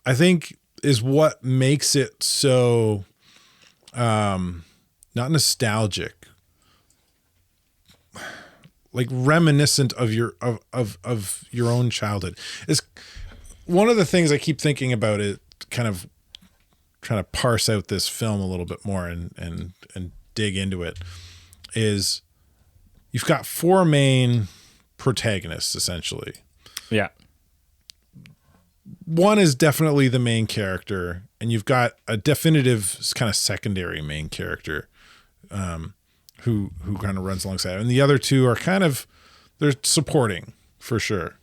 I think is what makes it so not nostalgic, like reminiscent of your own childhood. Is one of the things I keep thinking about it, kind of trying to parse out this film a little bit more and dig into it, is you've got four main protagonists essentially. Yeah. One is definitely the main character, and you've got a definitive kind of secondary main character who kind of runs alongside. And the other two are kind of, they're supporting for sure.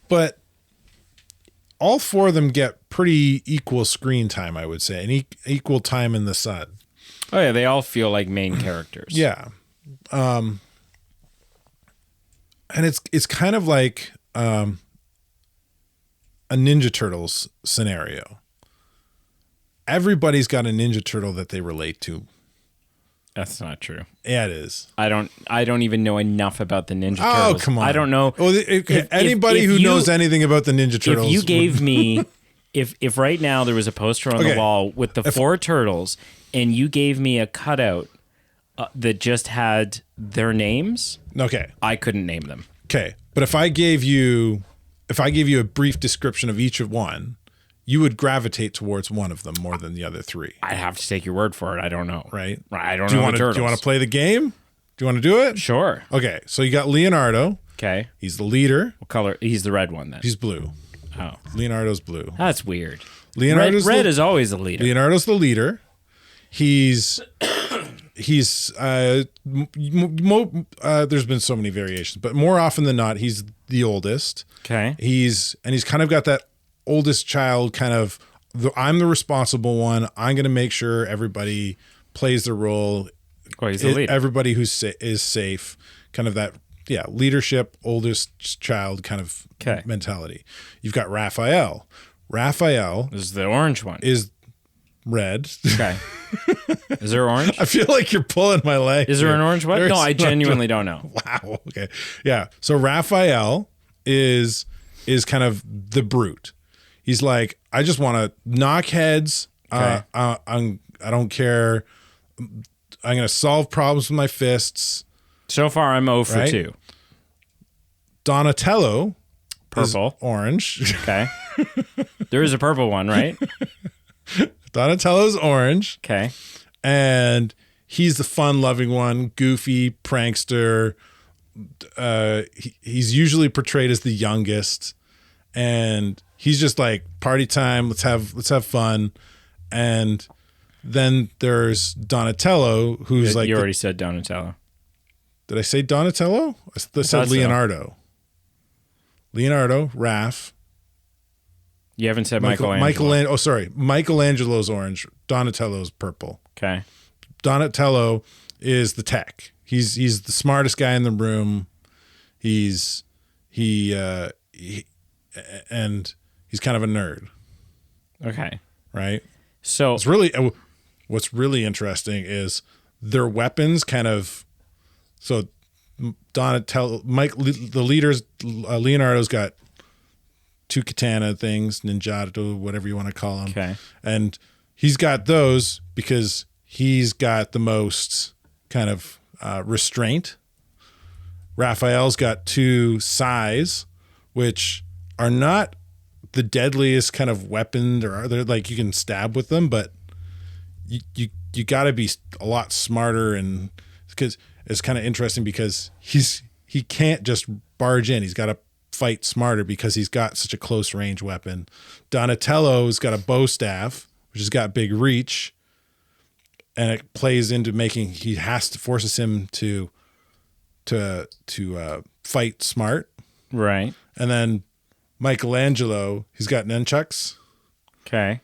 But all four of them get pretty equal screen time, I would say, and equal time in the sun. Oh, yeah, they all feel like main characters. Yeah. And it's kind of like a Ninja Turtles scenario. Everybody's got a Ninja Turtle that they relate to. That's not true. Yeah, it is. I don't even know enough about the Ninja Turtles. Oh, come on. I don't know. Well, anybody who knows anything about the Ninja Turtles. If you gave me, if right now there was a poster on the wall with the four turtles, and you gave me a cutout that just had their names, okay, I couldn't name them. Okay, but if I gave you a brief description of each of one, you would gravitate towards one of them more than the other three. I have to take your word for it. I don't know. Right? I don't know. Do you want to play the game? Do you want to do it? Sure. Okay, so you got Leonardo. Okay. He's the leader. What color? He's the red one then. He's blue. Oh, Leonardo's blue. that's weird. Leonardo's red is always the leader. Leonardo's the leader. He's there's been so many variations, but more often than not, he's the oldest. Okay. He's kind of got that oldest child kind of, I'm the responsible one. I'm going to make sure everybody plays their role. Well, he's the leader. Everybody is safe. Kind of that, leadership, oldest child kind of mentality. You've got Raphael. Raphael This is the orange one. is red. Okay. Is there orange? I feel like you're pulling my leg. Is there here. an orange one? No, I genuinely don't know. Wow. Okay. Yeah. So Raphael is kind of the brute. He's like, I just want to knock heads. Okay. I don't care. I'm going to solve problems with my fists. So far, I'm 0 for 2. Donatello. Purple. Is orange. Okay. There is a purple one, right? Donatello's orange. Okay. And he's the fun-loving one, goofy, prankster. He's usually portrayed as the youngest. And he's just like, party time, let's have fun. And then there's Donatello, who's like... You already said Donatello. Did I say Donatello? I said Leonardo. Leonardo, Raph. You haven't said Michelangelo. Michelangelo's orange. Donatello's purple. Okay. Donatello is the tech. He's the smartest guy in the room. He's kind of a nerd. Okay. Right? So what's really interesting is their weapons kind of, so Donatello, the leaders, Leonardo's got 2 katana things, ninjato, whatever you want to call them. Okay. And he's got those because he's got the most kind of restraint. Raphael's got 2 sais, which are not the deadliest kind of weapon. They're like, you can stab with them, but you got to be a lot smarter. And because it's kind of interesting because he can't just barge in. He's got to fight smarter because he's got such a close range weapon. Donatello's got a bow staff, which has got big reach, and it plays into forces him to fight smart. Right. And then Michelangelo, he's got nunchucks, Okay.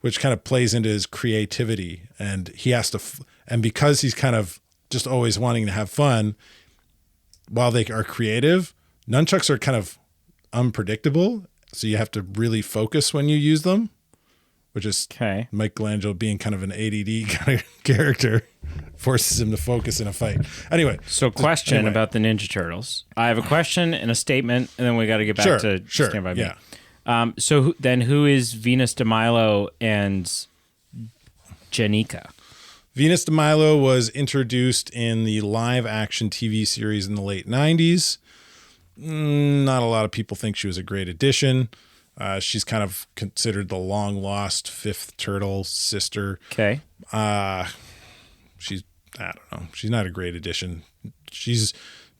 which kind of plays into his creativity. And he has to, and because he's kind of just always wanting to have fun, while they are creative, nunchucks are kind of unpredictable. So you have to really focus when you use them, which is Okay. Michelangelo being kind of an ADD kind of character, forces him to focus in a fight. Anyway. So question about the Ninja Turtles. I have a question and a statement, and then we got to get back to Stand By Me. Yeah. So then who is Venus de Milo and Janika? Venus de Milo was introduced in the live action TV series in the late 90s. Not a lot of people think she was a great addition. She's kind of considered the long lost fifth turtle sister. Okay. She's, I don't know. She's not a great addition. She's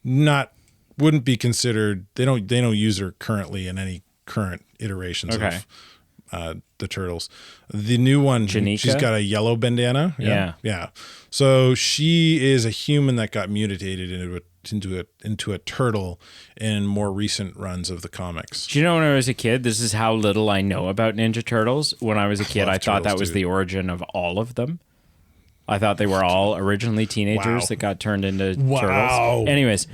wouldn't be considered. They don't use her currently in any current iterations of the turtles. The new one, Janika? She's got a yellow bandana. Yeah. So she is a human that got mutated into a turtle in more recent runs of the comics. Do you know when I was a kid, this is how little I know about Ninja Turtles. When I was a kid, I thought that was the origin of all of them. I thought they were all originally teenagers that got turned into turtles. Anyways,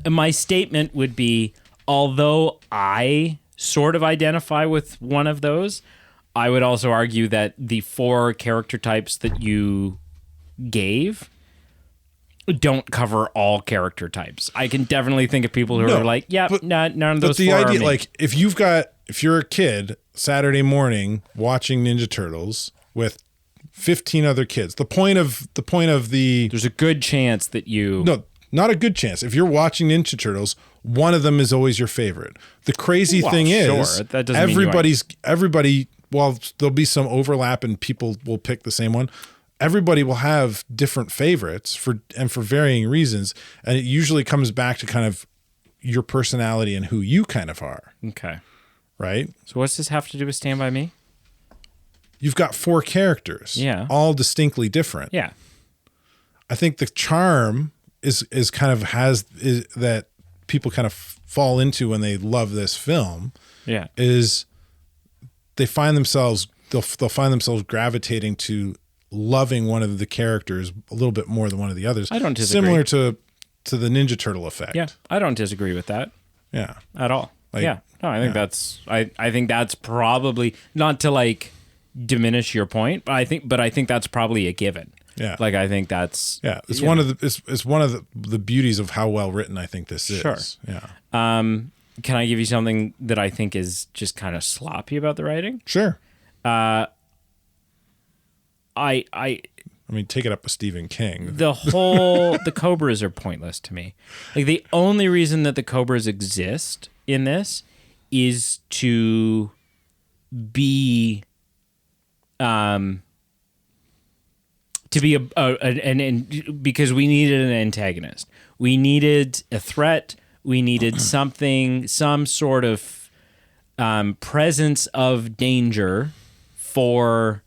my statement would be, although I sort of identify with one of those, I would also argue that the 4 character types that you gave don't cover all character types. I can definitely think of people who are like, none of those 4 are me. Like, if you're a kid Saturday morning watching Ninja Turtles with 15 other kids, the point of the there's a good chance that not a good chance. If you're watching Ninja Turtles, one of them is always your favorite. The crazy thing is, that doesn't everybody. While there'll be some overlap and people will pick the same one, everybody will have different favorites for varying reasons, and it usually comes back to kind of your personality and who you kind of are. Okay. Right? So what's this have to do with Stand By Me? You've got 4 characters. Yeah. All distinctly different. Yeah. I think the charm is that people kind of fall into when they love this film. Yeah. Is they'll find themselves gravitating to loving one of the characters a little bit more than one of the others. I don't disagree. Similar to the Ninja Turtle effect. Yeah, I don't disagree with that. Yeah, at all. No, I think that's I think that's probably not to diminish your point, but I think that's probably a given. Yeah, I think that's it's one of the beauties of how well written I think this is. Sure. Yeah. Can I give you something that I think is just kind of sloppy about the writing? Sure. I mean, take it up with Stephen King. The Cobras are pointless to me. The only reason that the Cobras exist in this is to be because we needed an antagonist. We needed a threat. We needed some sort of presence of danger for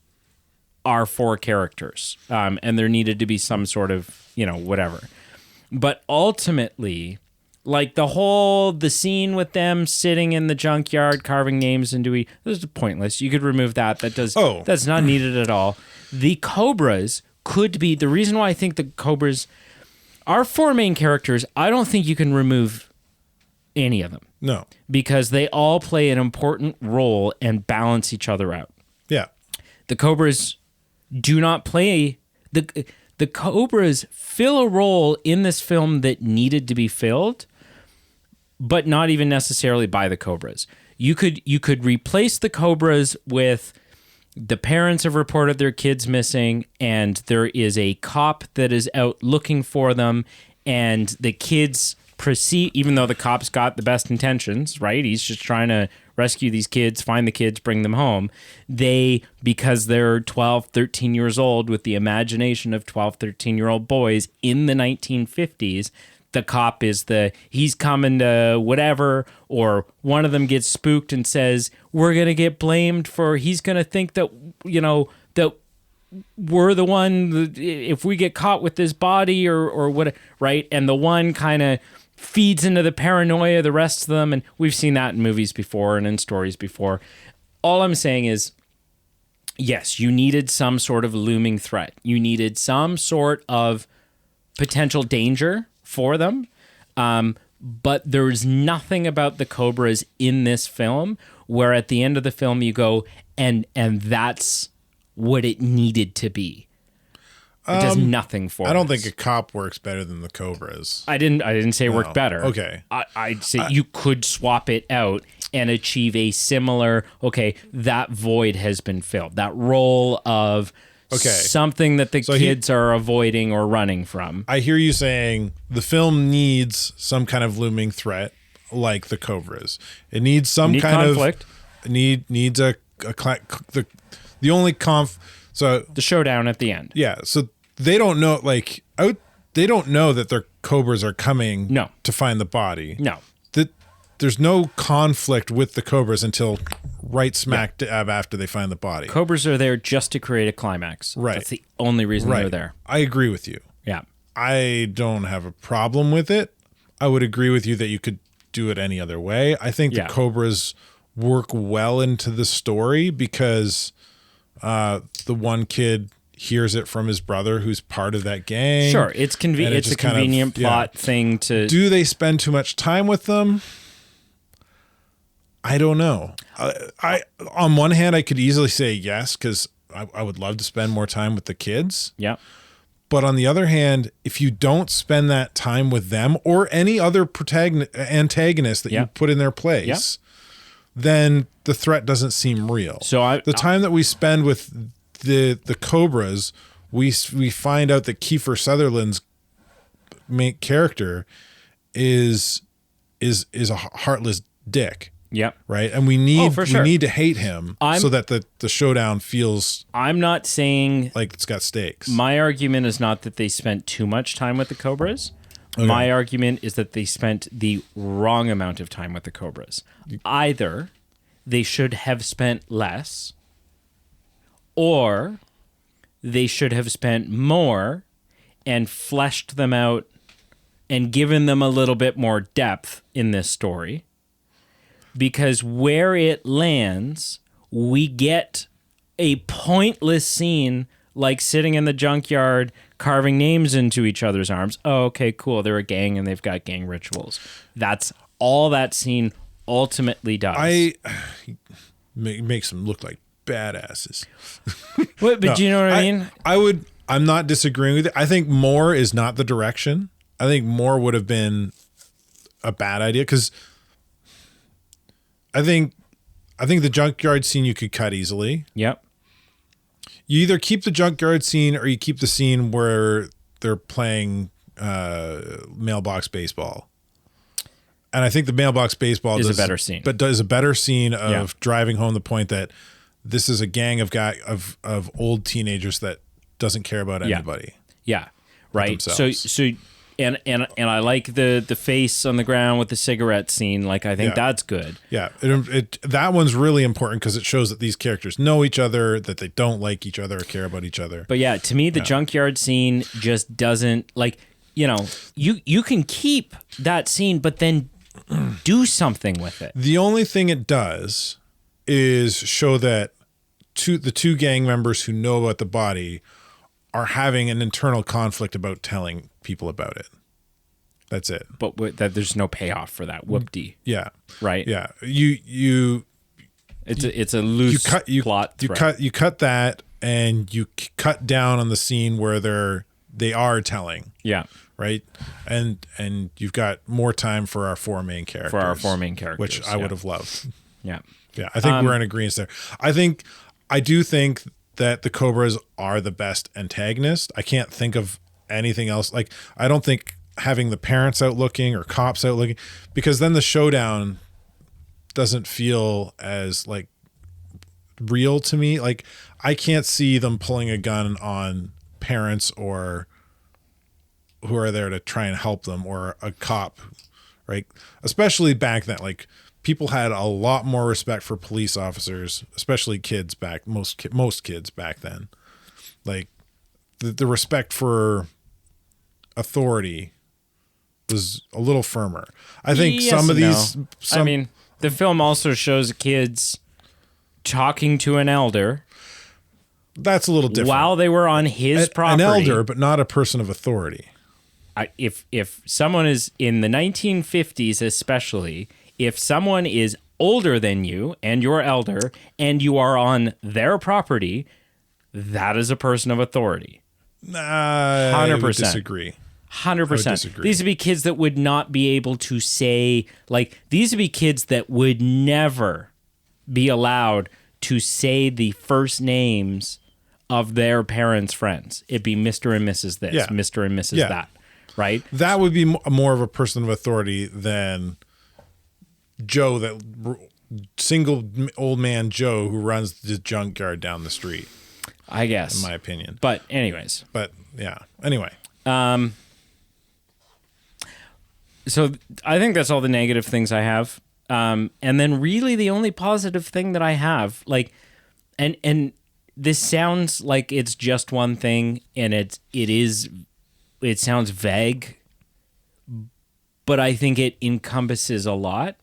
our 4 characters. And there needed to be some sort of, whatever. But ultimately, the scene with them sitting in the junkyard carving names into this is pointless. You could remove that. That's not needed at all. The Cobras could be the reason why I think the Cobras, our 4 main characters, I don't think you can remove any of them. No. Because they all play an important role and balance each other out. Yeah. The Cobras do not play the Cobras fill a role in this film that needed to be filled, but not even necessarily by the Cobras. You could replace the Cobras with the parents have reported their kids missing, and there is a cop that is out looking for them, and the kids proceed, even though the cop's got the best intentions, right? He's just trying to rescue these kids, find the kids, bring them home. Because they're 12, 13 years old with the imagination of 12, 13-year-old boys in the 1950s, the cop is he's coming to whatever, or one of them gets spooked and says, we're going to get blamed he's going to think that, that we're the one, if we get caught with this body or what, right? And the one kind of feeds into the paranoia of the rest of them. And we've seen that in movies before and in stories before. All I'm saying is, yes, you needed some sort of looming threat. You needed some sort of potential danger for them. But there's nothing about the Cobras in this film where at the end of the film you go, and that's what it needed to be. It does nothing for I don't us. think a cop works better than the Cobras. I didn't say it worked better. Okay. I'd say you could swap it out and achieve a similar, okay, that void has been filled. That role of something that the kids are avoiding or running from. I hear you saying the film needs some kind of looming threat like the Cobras. It needs some kind conflict. Of needs the only so the showdown at the end. Yeah, so they don't know they don't know that their Cobras are coming to find the body. No. There's no conflict with the Cobras until right smack dab after they find the body. Cobras are there just to create a climax. Right. That's the only reason they're there. I agree with you. Yeah. I don't have a problem with it. I would agree with you that you could do it any other way. I think the Cobras work well into the story because the one kid hears it from his brother who's part of that gang. Sure, it's a convenient plot thing to... Do they spend too much time with them? I don't know. I on one hand, I could easily say yes, because I would love to spend more time with the kids. Yeah. But on the other hand, if you don't spend that time with them or any other antagonist that you put in their place, then the threat doesn't seem real. So the time that we spend with the Cobras, we find out that Kiefer Sutherland's main character is a heartless dick. Yep. Right. And we need sure. we need to hate him so that the showdown feels I'm not saying like it's got stakes. My argument is not that they spent too much time with the Cobras. Okay. My argument is that they spent the wrong amount of time with the Cobras. Either they should have spent less, or they should have spent more and fleshed them out and given them a little bit more depth in this story. Because where it lands, we get a pointless scene like sitting in the junkyard carving names into each other's arms. Oh, okay, cool. They're a gang and they've got gang rituals. That's all that scene ultimately does. Makes them look like badasses. But do you know what I mean? I'm not disagreeing with it. I think more is not the direction. I think more would have been a bad idea because I think the junkyard scene you could cut easily. Yep. You either keep the junkyard scene or you keep the scene where they're playing mailbox baseball. And I think the mailbox baseball is a better scene. But does a better scene of driving home the point that this is a gang of old teenagers that doesn't care about anybody. Yeah. Right. So And I like the face on the ground with the cigarette scene. Like, I think that's good. Yeah. That one's really important because it shows that these characters know each other, that they don't like each other or care about each other. But yeah, to me, the junkyard scene just doesn't, like, you can keep that scene, but then do something with it. The only thing it does is show that the two gang members who know about the body are having an internal conflict about telling people about it. That's it. But that there's no payoff for that. Whoop-dee. Yeah. Right. Yeah. It's a loose plot thread. You cut that and you cut down on the scene where they are telling. Yeah. Right. And you've got more time for our four main characters. Which I would have loved. Yeah. Yeah. I think we're in agreement there. I do think that the Cobras are the best antagonist. I can't think of anything else. Like, I don't think having the parents out looking or cops out looking, because then the showdown doesn't feel as like real to me. Like, I can't see them pulling a gun on parents or who are there to try and help them, or a cop, right? Especially back then, like, people had a lot more respect for police officers, especially kids most kids back then. Like, the respect for authority was a little firmer. I think Yes some of and no. these, I mean, the film also shows kids talking to an elder that's a little different. while they were on his property. An elder, but not a person of authority. If someone is in the 1950s, especially, if someone is older than you and you're elder and you are on their property, that is a person of authority. 100% disagree. 100%. These would be kids that would not be able to say, like, these would be kids that would never be allowed to say the first names of their parents' friends. It'd be Mr. and Mrs. this, Mr. and Mrs. that, right? That would be more of a person of authority than Joe, that single old man Joe who runs the junkyard down the street. I guess. In my opinion. But anyways. But yeah. Anyway. So I think that's all the negative things I have. And then really the only positive thing that I have, like, and this sounds like it's just one thing, and it sounds vague, but I think it encompasses a lot.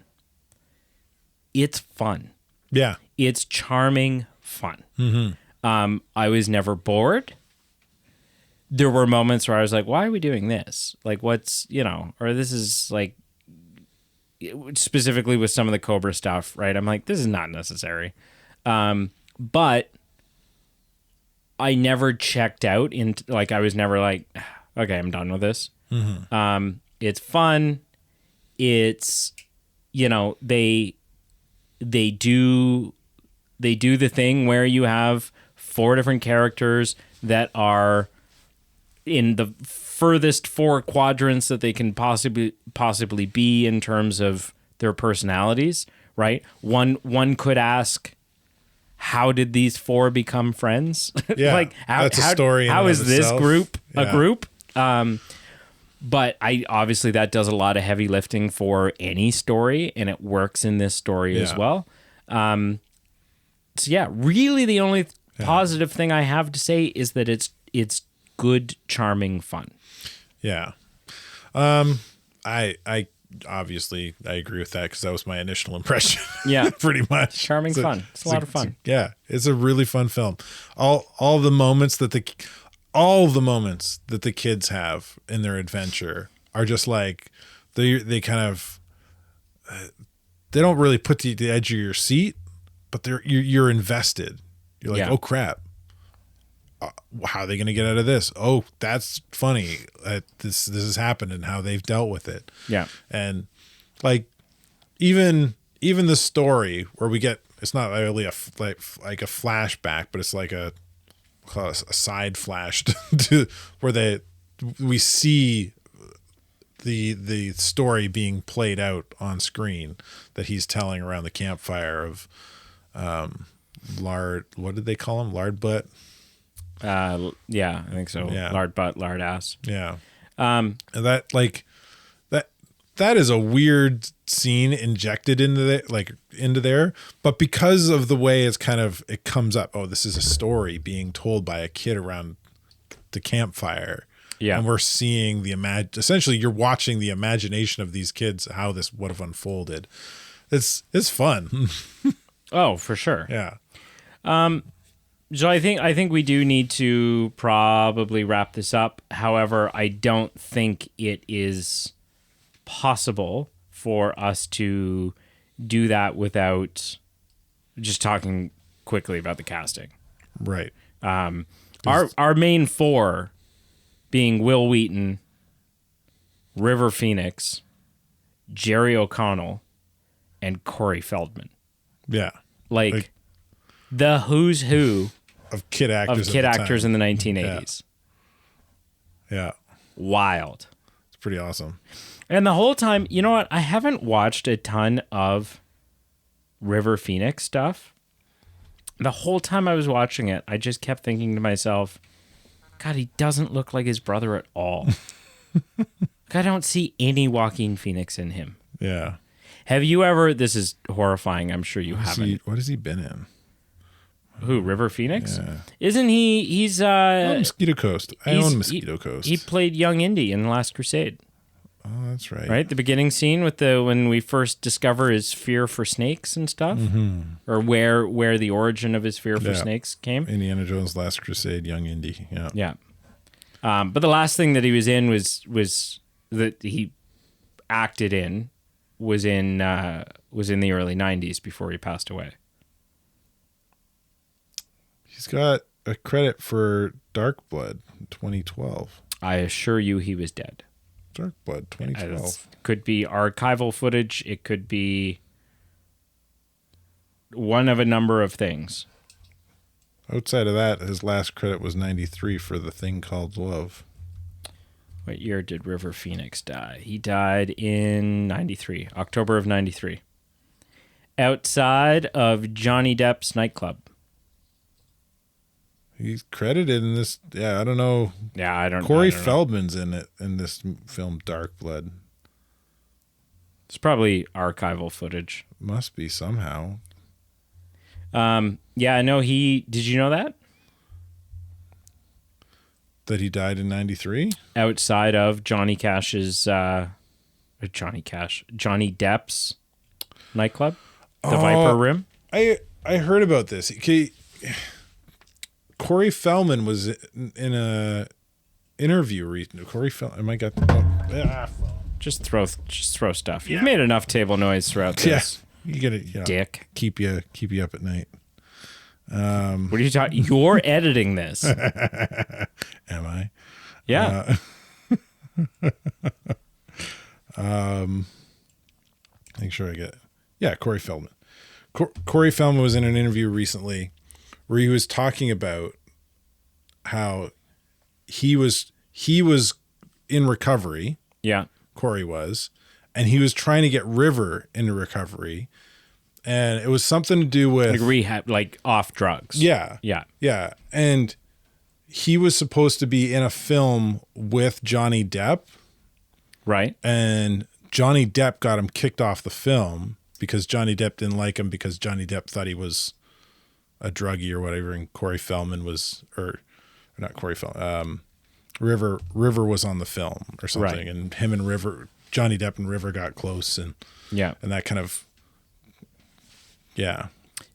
It's fun. Yeah. It's charming fun. Mm-hmm. I was never bored. There were moments where I was like, why are we doing this? Like, what's, or this is like, specifically with some of the Cobra stuff, right? I'm like, this is not necessary. But I never checked out into, like, I was never like, okay, I'm done with this. Mm-hmm. It's fun. It's, they do the thing where you have 4 different characters that are in the furthest 4 quadrants that they can possibly be in terms of their personalities, right? One could ask, how did these 4 become friends? Yeah, like that's a story. How is this group a Yeah. group? But obviously that does a lot of heavy lifting for any story, and it works in this story as well. So yeah, really the only positive thing I have to say is that it's good, charming fun. Yeah. I obviously I agree with that because that was my initial impression. Yeah. Pretty much. Charming fun. It's a lot of fun. Yeah. It's a really fun film. All the moments that the kids have in their adventure are just like they kind of they don't really put the edge of your seat, but you're invested. You're like, oh crap. How are they going to get out of this? Oh, that's funny. This has happened and how they've dealt with it. Yeah. And like even the story where we get, it's not really like a flashback, but it's like a side flash to where we see the story being played out on screen that he's telling around the campfire of lard. What did they call him? Lard butt. Yeah, I think so. Yeah. Lard butt, lard ass. Yeah. And that is a weird scene injected into there, but because of the way it comes up, oh, this is a story being told by a kid around the campfire. Yeah. And we're seeing essentially you're watching the imagination of these kids, how this would have unfolded. It's fun. Oh, for sure. Yeah. So I think we do need to probably wrap this up. However, I don't think it is possible for us to do that without just talking quickly about the casting. Right. Our main 4 being Will Wheaton, River Phoenix, Jerry O'Connell, and Corey Feldman. Yeah. Like the who's who of kid actors in the 1980s. Yeah. Wild. It's pretty awesome. And the whole time, you know what? I haven't watched a ton of River Phoenix stuff. The whole time I was watching it, I just kept thinking to myself, God, he doesn't look like his brother at all. I don't see any Joaquin Phoenix in him. Yeah. Have you ever, this is horrifying, I'm sure you haven't. What has he been in? Who, River Phoenix? Yeah. Isn't he's Mosquito Coast. I own Mosquito Coast. He played young Indy in The Last Crusade. Oh, that's right. Right? The beginning scene with when we first discover his fear for snakes and stuff, or where the origin of his fear for snakes came. Indiana Jones' Last Crusade, young Indy. Yeah. Yeah. But the last thing that he was in was that he acted in was in the early 90s before he passed away. He's got a credit for Dark Blood, 2012. I assure you he was dead. Dark Blood, 2012. It could be archival footage. It could be one of a number of things. Outside of that, his last credit was 93 for The Thing Called Love. What year did River Phoenix die? He died in 93, October of 93. Outside of Johnny Depp's nightclub. He's credited in this. Yeah, I don't know. Yeah, I don't know. Corey Feldman's in it in this film, Dark Blood. It's probably archival footage. Must be somehow. Yeah, I know he. Did you know that? That he died in 93? Outside of Johnny Depp's nightclub, the Viper Rim. I heard about this. Corey Feldman was in a interview recently. Corey Feldman. Am I got? Just throw stuff. You've made enough table noise throughout this. You get it, dick. Keep you up at night. What are you talking? You're editing this. Am I? Yeah. Make sure I get it. Yeah, Corey Feldman. Corey Feldman was in an interview recently where he was talking about how he was in recovery. Yeah. Corey was, and he was trying to get River into recovery. And it was something to do with like rehab, like off drugs. Yeah. Yeah. Yeah. And he was supposed to be in a film with Johnny Depp. Right. And Johnny Depp got him kicked off the film because Johnny Depp didn't like him because Johnny Depp thought he was a druggie or whatever. And Corey Feldman was, or not Corey Feldman, River was on the film or something. Right. And him and River, Johnny Depp and River got close and that kind of, yeah.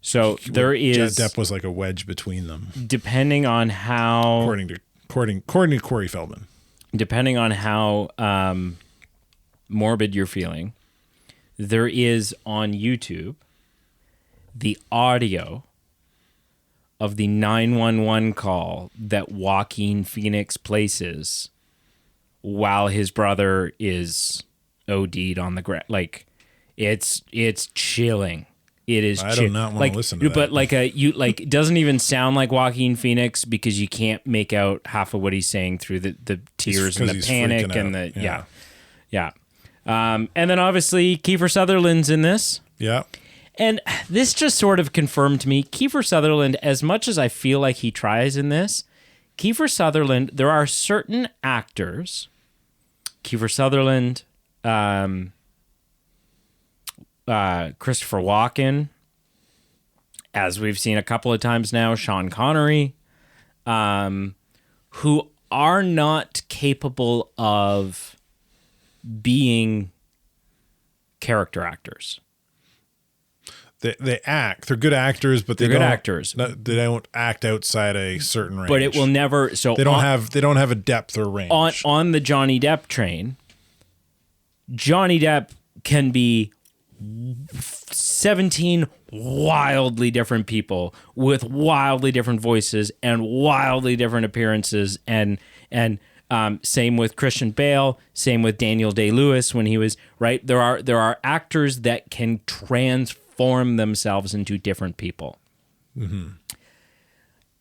So there is Depp was like a wedge between them, depending on how, according to Corey Feldman. Depending on how morbid you're feeling, there is on YouTube the audio of the 911 call that Joaquin Phoenix places while his brother is OD'd on the ground. Like it's chilling. It is. I do not want to listen to that. But it doesn't even sound like Joaquin Phoenix because you can't make out half of what he's saying through the tears and the panic and the yeah. And then obviously Kiefer Sutherland's in this. Yeah. And this just sort of confirmed to me, Kiefer Sutherland, as much as I feel like he tries in this, Kiefer Sutherland, there are certain actors, Kiefer Sutherland, Christopher Walken, as we've seen a couple of times now, Sean Connery, who are not capable of being character actors. They act. They're good actors, but they don't act outside a certain range. But it will never. So they don't have a depth or range. On the Johnny Depp train, Johnny Depp can be 17 wildly different people with wildly different voices and wildly different appearances, and same with Christian Bale, same with Daniel Day-Lewis when he was right. There are actors that can transform themselves into different people. Mm-hmm.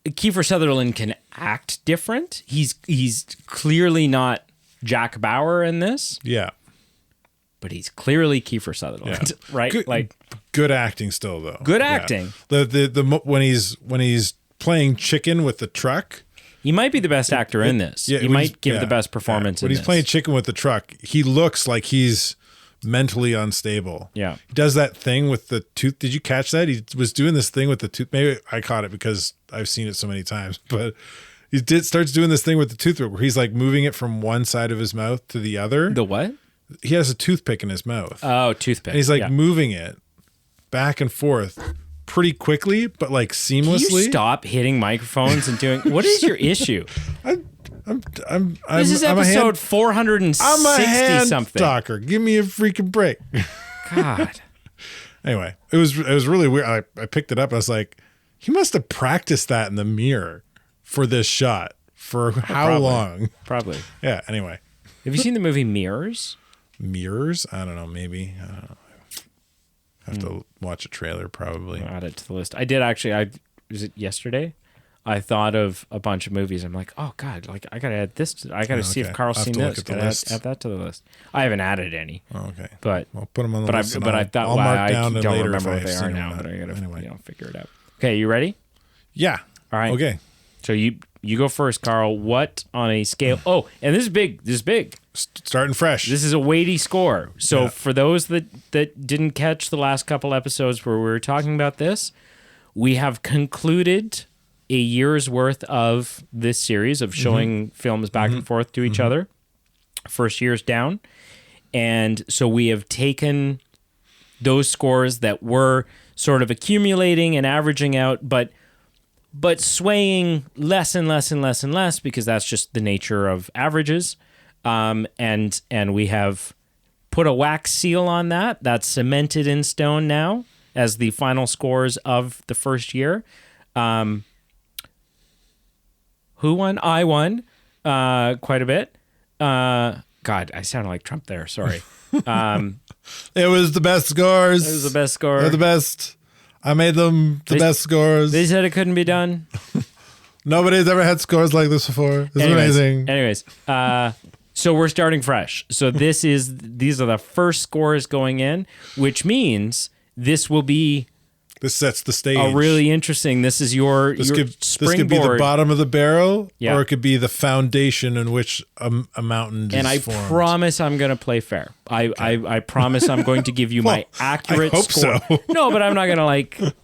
Kiefer Sutherland can act different. He's clearly not Jack Bauer in this. Yeah. But he's clearly Kiefer Sutherland, right? Good acting still though. Good acting. Yeah. The when he's playing chicken with the truck, he might be the best actor in this. Yeah, he might give the best performance. When he's playing chicken with the truck, he looks like he's mentally unstable. Yeah, he does that thing with the tooth. Did you catch that? He was doing this thing with the tooth. Maybe I caught it because I've seen it so many times, but he starts doing this thing with the toothpick where he's like moving it from one side of his mouth to the other. The what? he has a toothpick in his mouth. Oh, toothpick. And he's like moving it back and forth pretty quickly, but like seamlessly. Can you stop hitting microphones and doing? What is your issue? This is episode 460 I'm a hand something. Talker, give me a freaking break. God. Anyway, it was really weird. I picked it up. I was like, he must have practiced that in the mirror for this shot for how long? Probably. Yeah. Anyway, have you seen the movie Mirrors? Mirrors? I don't know. Maybe. I don't know. I have to watch a trailer probably. I'll add it to the list. I did actually. Was it yesterday? I thought of a bunch of movies. I'm like, oh God, like I gotta add this. I gotta see if Carl's seen this. Gotta add that to the list. I haven't added any. Oh, okay, but I'll put them on the list. But I thought, well, I don't remember what they are now. But I gotta figure it out. Okay, you ready? Yeah. All right. Okay. So you go first, Carl. What on a scale? Oh, and this is big. This is big. Starting fresh. This is a weighty score. So for those that didn't catch the last couple episodes where we were talking about this, we have concluded a year's worth of this series of showing films back and forth to each other. First year's down. And so we have taken those scores that were sort of accumulating and averaging out, but swaying less and less and less and less because that's just the nature of averages. And we have put a wax seal on that. That's cemented in stone now as the final scores of the first year. Who won? I won quite a bit. God, I sounded like Trump there. Sorry. It was the best scores. It was the best score. They're the best. I made them the best scores. They said it couldn't be done. Nobody's ever had scores like this before. It's amazing. Anyways, so we're starting fresh. So these are the first scores going in, which means this will be. This sets the stage. Really interesting. This is your springboard. This could be the bottom of the barrel, yeah. or it could be the foundation in which a mountain is formed. And I promise I'm going to play fair. I promise I'm going to give you my accurate score. I hope so. No, but I'm not going to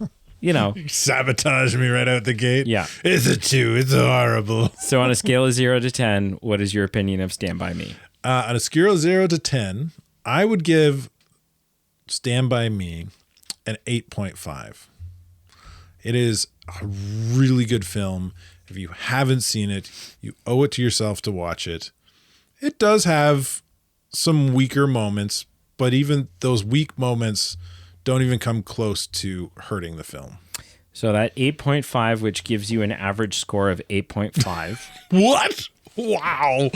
You sabotage me right out the gate. Yeah. It's a 2. It's horrible. So on a scale of 0 to 10, what is your opinion of Stand By Me? On a scale of 0 to 10, I would give Stand By Me an 8.5. It is a really good film. If you haven't seen it, you owe it to yourself to watch it. It does have some weaker moments, but even those weak moments don't even come close to hurting the film. So that 8.5, which gives you an average score of 8.5. What? Wow.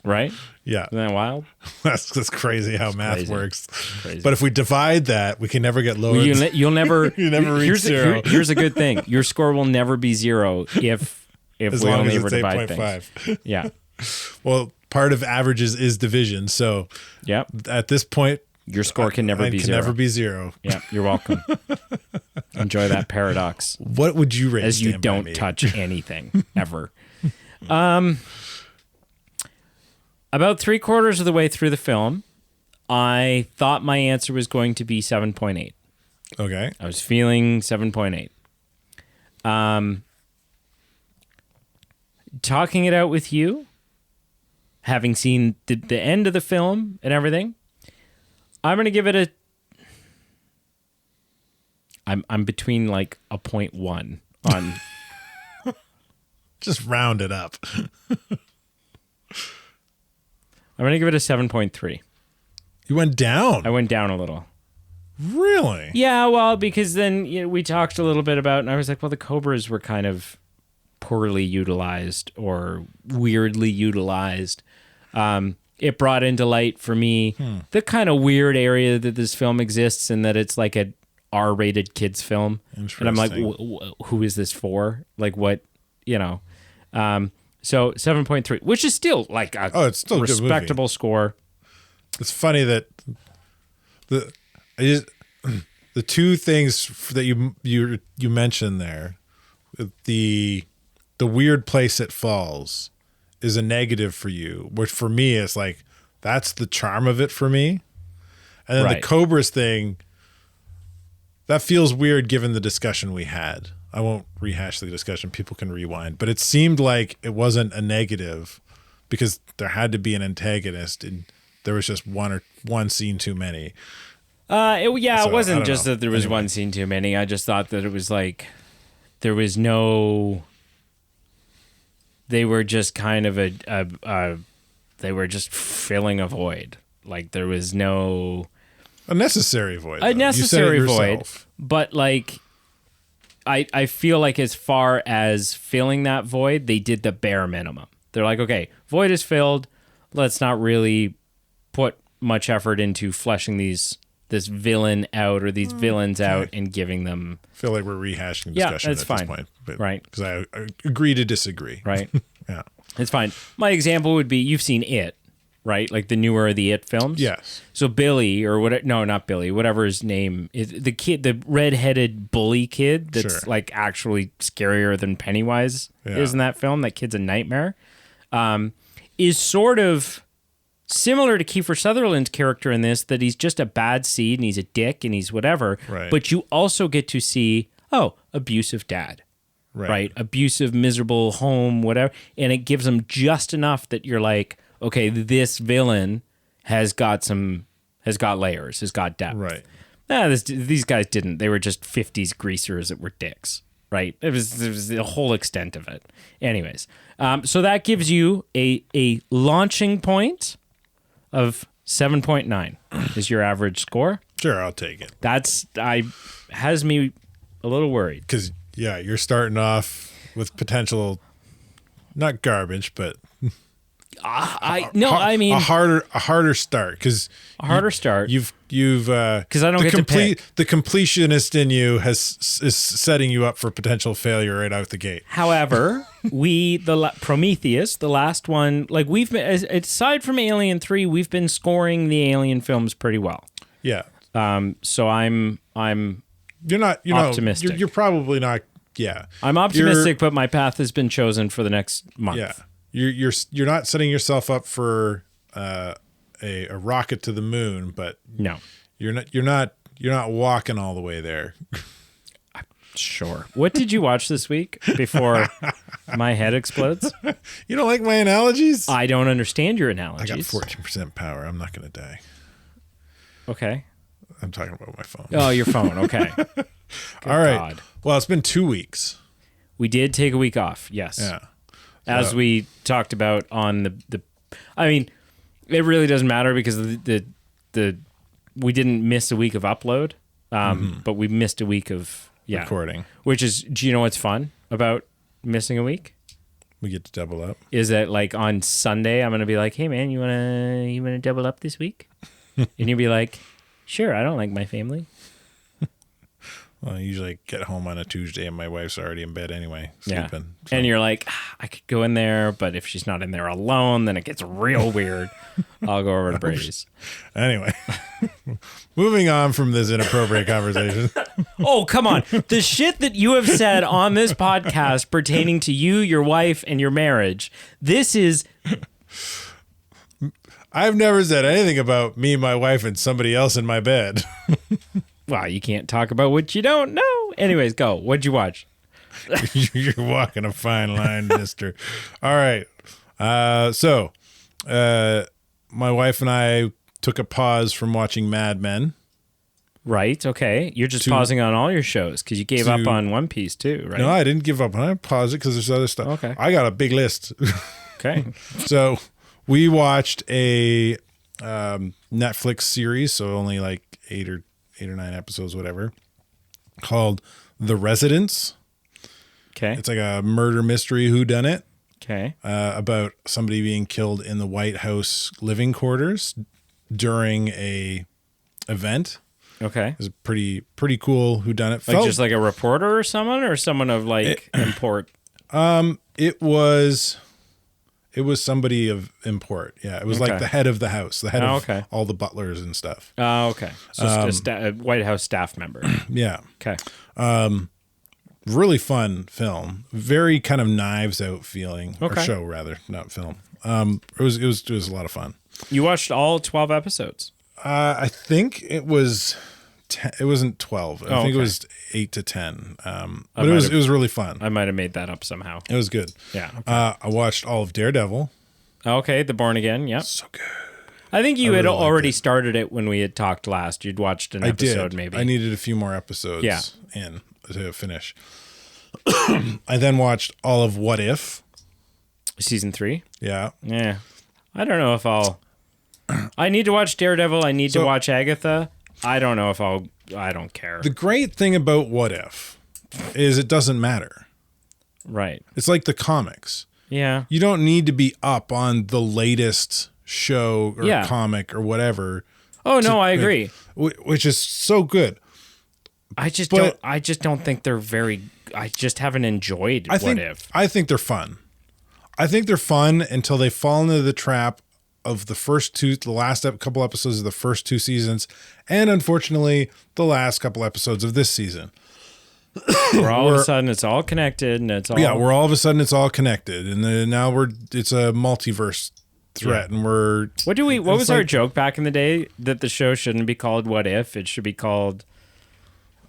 Right? Yeah. Isn't that wild? That's crazy how math works. Crazy. But if we divide that, we can never get lower. You'll never you never reach 0. Here's a good thing. Your score will never be 0 if as we long only as ever it's divide 8.5. things. Yeah. Well, part of averages is division. So yep. At this point, your score can never be 0. Never be 0. Yeah, you're welcome. Enjoy that paradox. What would you rate? As you don't touch anything ever. About 3/4 of the way through the film, I thought my answer was going to be 7.8. Okay. I was feeling 7.8. Talking it out with you, having seen the end of the film and everything, I'm going to give it a... I'm between like a 0.1 on... Just round it up. I'm going to give it a 7.3. You went down? I went down a little. Really? Yeah, well, because then we talked a little bit about, and I was like, well, the Cobras were kind of poorly utilized or weirdly utilized. It brought into light for me the kind of weird area that this film exists and that it's like a R-rated kids film. And I'm like, who is this for? Like what, so 7.3, which is still like it's still respectable score. It's funny that the two things that you mentioned there, the weird place it falls is a negative for you, which for me is like that's the charm of it for me. And then the Cobras thing, that feels weird given the discussion we had. I won't rehash the discussion. People can rewind. But it seemed like it wasn't a negative, because there had to be an antagonist, and there was just one scene too many. It wasn't just know. that there was one scene too many. I just thought that it was like there was no. They were just kind of they were just filling a void. Like there was no a necessary void. A necessary void, yourself. but like I feel like as far as filling that void, they did the bare minimum. They're like, okay, void is filled. Let's not really put much effort into fleshing this villain out or these villains out and giving them. I feel like we're rehashing discussion that's at fine. this point, but, Right? Because I agree to disagree. Right. Yeah. It's fine. My example would be you've seen It, right? Like the newer of the It films. Yes. So Billy or what? No, not Billy. Whatever his name is, the kid, the redheaded bully kid that's Sure. like actually scarier than Pennywise is in that film. That kid's a nightmare. Is sort of similar to Kiefer Sutherland's character in this, that he's just a bad seed and he's a dick and he's whatever. Right. But you also get to see, abusive dad. Right. Abusive, miserable home, whatever. And it gives them just enough that you're like, okay, this villain has got layers, has got depth. Right. These guys didn't. They were just 50s greasers that were dicks. Right. It was the whole extent of it. Anyways. So that gives you a launching point of 7.9 is your average score. Sure, I'll take it. Has me a little worried. Because, yeah, you're starting off with potential, not garbage, but I mean a harder start. Because a harder start. You've because I don't get to pick. The completionist in you is setting you up for potential failure right out the gate. However, Prometheus, the last one, like we've been, aside from Alien 3, we've been scoring the Alien films pretty well. Yeah. So I'm You're optimistic. You're probably not. Yeah. I'm optimistic, but my path has been chosen for the next month. Yeah. You're not setting yourself up for a rocket to the moon, but no, you're not walking all the way there. Sure. What did you watch this week before my head explodes? You don't like my analogies? I don't understand your analogies. I got 14% power. I'm not going to die. Okay. I'm talking about my phone. Oh, your phone. Okay. All right. God. Well, it's been 2 weeks. We did take a week off. Yes. Yeah. As we talked about on the I mean, it really doesn't matter because the we didn't miss a week of upload, but we missed a week of recording. Which is, do you know what's fun about missing a week? We get to double up. Is that like on Sunday I'm gonna be like, hey man, you wanna double up this week? And you'll be like, sure, I don't like my family. Well, I usually get home on a Tuesday and my wife's already in bed anyway, sleeping. Yeah. And you're like, I could go in there, but if she's not in there alone, then it gets real weird. I'll go over to Brady's. Anyway, moving on from this inappropriate conversation. Oh, come on. The shit that you have said on this podcast pertaining to you, your wife, and your marriage, this is... I've never said anything about me, my wife, and somebody else in my bed. Well, you can't talk about what you don't know. Anyways, go. What'd you watch? You're walking a fine line, mister. All right. So, my wife and I took a pause from watching Mad Men. Right. Okay. You're just pausing on all your shows because you gave up on One Piece too, right? No, I didn't give up. I paused it because there's other stuff. Okay. I got a big list. Okay. So, we watched a Netflix series, so only like 8 or 9 episodes, whatever, called The Residents. Okay. It's like a murder mystery whodunit. Okay. About somebody being killed in the White House living quarters during a event. Okay. It's a pretty cool whodunit. Like just like a reporter or someone of like import. It was somebody of import. Yeah, it was like the head of the house, the head of all the butlers and stuff. Oh, okay. So a White House staff member. Yeah. Okay. Really fun film. Very kind of Knives Out feeling. Okay. Or show rather, not film. It was a lot of fun. You watched all 12 episodes? I think it was. It wasn't 12. I think it was 8 to 10. But it was really fun. I might have made that up somehow. It was good. Yeah. Okay. I watched all of Daredevil. Okay, The Born Again. Yep. So good. I think you I had really liked already it. started it when we had talked last. You'd watched an I episode, did. maybe. I needed a few more episodes Yeah. in to finish. I then watched all of What If. Season 3? Yeah. Yeah. I don't know if I'll... I need to watch Daredevil. I need to watch Agatha. I don't know if I'll... I don't care. The great thing about What If is it doesn't matter. Right. It's like the comics. Yeah. You don't need to be up on the latest show or comic or whatever. Oh, no, I agree. Which is so good. I just don't think they're very... I just haven't enjoyed What If. I think they're fun. I think they're fun until they fall into the trap of the last couple episodes of the first 2 seasons, and unfortunately, the last couple episodes of this season. Where all of a sudden it's all connected, and it's all... Yeah, where all of a sudden it's all connected, and then now it's a multiverse threat, and we're... What was our joke back in the day? That the show shouldn't be called What If, it should be called...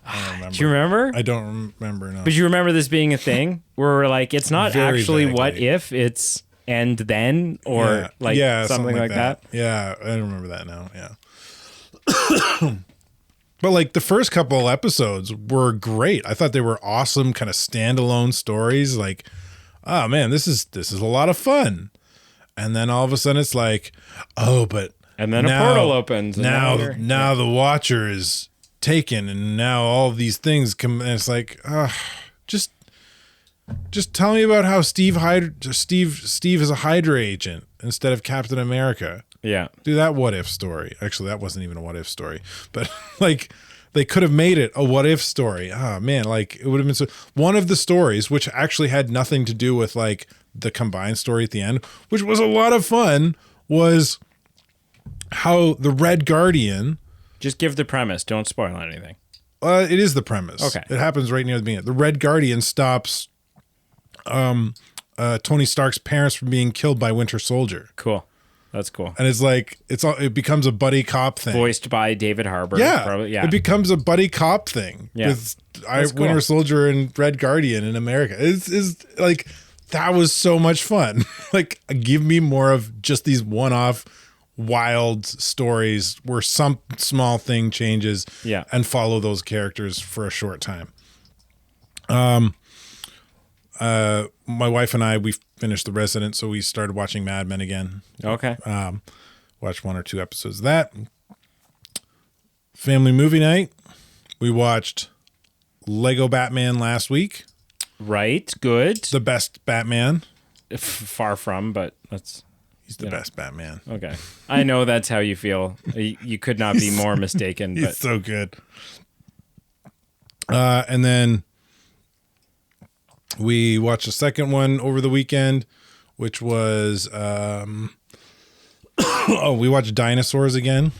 I don't remember. Do you remember? I don't remember, no. But you remember this being a thing? Where we're like, it's not Very actually vaguely. What If, it's And Then, or something like that. Yeah, I remember that now, yeah. But like the first couple episodes were great. I thought they were awesome, kind of standalone stories. Like, oh man, this is a lot of fun. And then all of a sudden it's like, oh, but and then a portal opens. And now the Watcher is taken, and now all these things come. And it's like, just tell me about how Steve is a Hydra agent instead of Captain America. Yeah. Do that What If story. Actually, that wasn't even a What If story, but like they could have made it a What If story. Oh man, like it would have been one of the stories, which actually had nothing to do with like the combined story at the end, which was a lot of fun, was how the Red Guardian. Just give the premise. Don't spoil anything. It is the premise. Okay. It happens right near the beginning. The Red Guardian stops Tony Stark's parents from being killed by Winter Soldier. Cool. That's cool. And it's like it becomes a buddy cop thing. Voiced by David Harbour. Yeah. Probably, yeah. It becomes a buddy cop thing with Winter cool. Soldier and Red Guardian in America. It's like that was so much fun. Like give me more of just these one-off wild stories where some small thing changes and follow those characters for a short time. My wife and I, we finished The Resident, so we started watching Mad Men again. Okay. Watched 1 or 2 episodes of that. Family movie night. We watched Lego Batman last week. Right. Good. The best Batman. Far from, but that's... He's the best Batman. Okay. I know that's how you feel. You could not be more mistaken. He's but so good. And then we watched a second one over the weekend, which was we watched Dinosaurs again.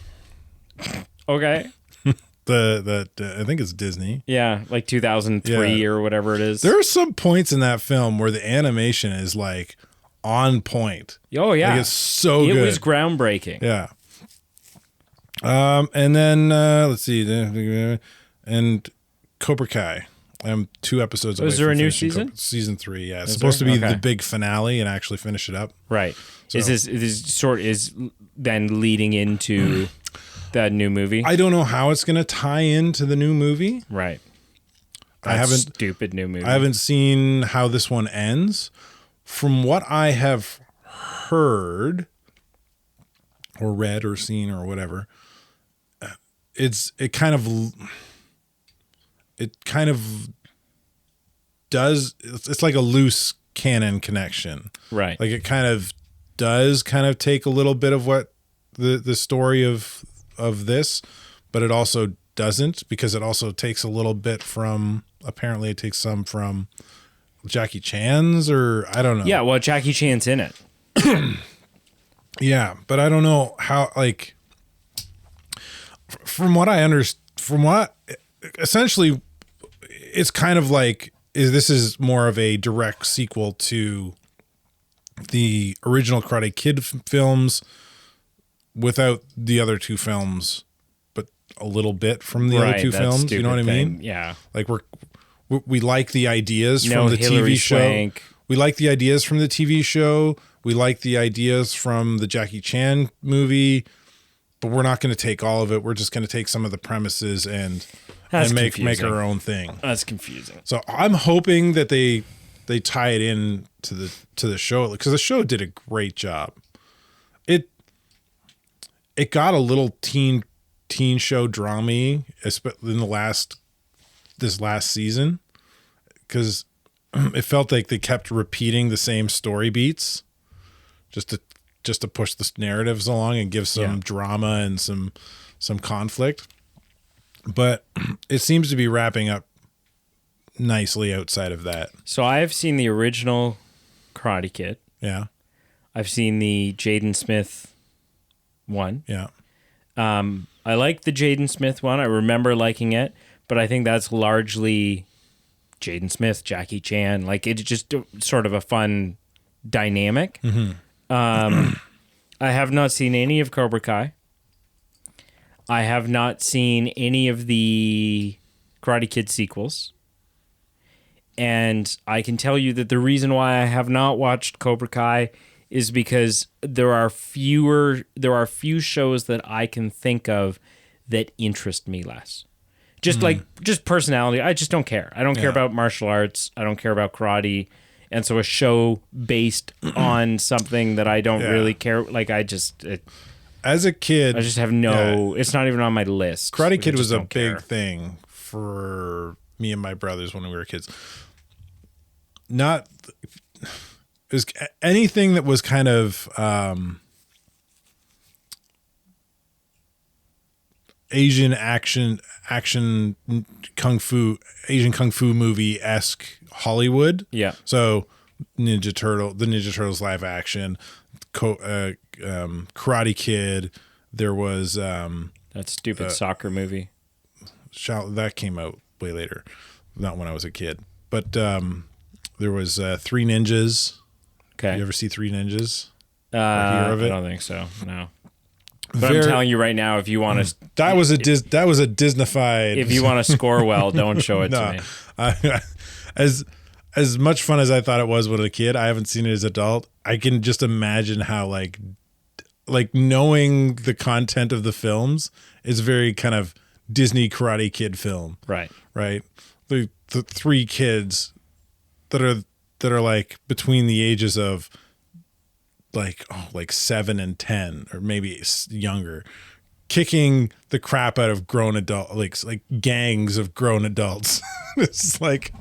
Okay. I think it's Disney. Yeah, like 2003 or whatever it is. There are some points in that film where the animation is like on point. Oh yeah, like it's so good. It was groundbreaking. Yeah. And then let's see, and Cobra Kai. I'm 2 episodes away. Is there from a new finishing season? Season 3, yeah. It's supposed to be the big finale and actually finish it up. Right. So, is then leading into that new movie? I don't know how it's going to tie into the new movie. Right. Stupid new movie. I haven't seen how this one ends. From what I have heard or read or seen or whatever, it kind of does, it's like a loose canon connection. Right. Like it kind of does take a little bit of what the story of this, but it also doesn't, because it also takes a little bit from, apparently it takes some from Jackie Chan's, or I don't know. Yeah, well, Jackie Chan's in it. Yeah, but I don't know how, like, from what I understand, essentially it's kind of like, this is more of a direct sequel to the original Karate Kid films without the other 2 films, but a little bit from the other 2 films. You know what I mean? Yeah. Like we like the ideas No from the Hilary TV show. Swank. We like the ideas from the TV show. We like the ideas from the Jackie Chan movie, but we're not going to take all of it. We're just going to take some of the premises and make our own thing. That's confusing. So I'm hoping that they tie it in to the show, because the show did a great job. It got a little teen show drama-y in this last season, because it felt like they kept repeating the same story beats just to push the narratives along and give some drama and some conflict. But it seems to be wrapping up nicely outside of that. So I have seen the original Karate Kid. Yeah. I've seen the Jaden Smith one. Yeah. I like the Jaden Smith one. I remember liking it, but I think that's largely Jaden Smith, Jackie Chan. Like, it's just sort of a fun dynamic. Mm-hmm. I have not seen any of Cobra Kai. I have not seen any of the Karate Kid sequels. And I can tell you that the reason why I have not watched Cobra Kai is because there are few shows that I can think of that interest me less. Just personality. I just don't care. I don't care about martial arts. I don't care about karate. And so a show based on something that I don't really care, like as a kid, I just have it's not even on my list. Karate Kid was a big thing for me and my brothers when we were kids. It was anything that was kind of Asian kung fu movie-esque Hollywood. Yeah. So the Ninja Turtles live action, Karate Kid. There was that stupid soccer movie. That came out way later, not when I was a kid. But there was Three Ninjas. Okay. You ever see Three Ninjas? Or hear of it? I don't think so. No. But I'm telling you right now, if you want to, that was a Disneyfied. If you want to score well, don't show it to me. As much fun as I thought it was when I was a kid, I haven't seen it as an adult. I can just imagine how like knowing the content of the films is very kind of Disney Karate Kid film. Right. The three kids that are like between the ages of like 7 and 10, or maybe younger, kicking the crap out of grown adult, like gangs of grown adults. It's like,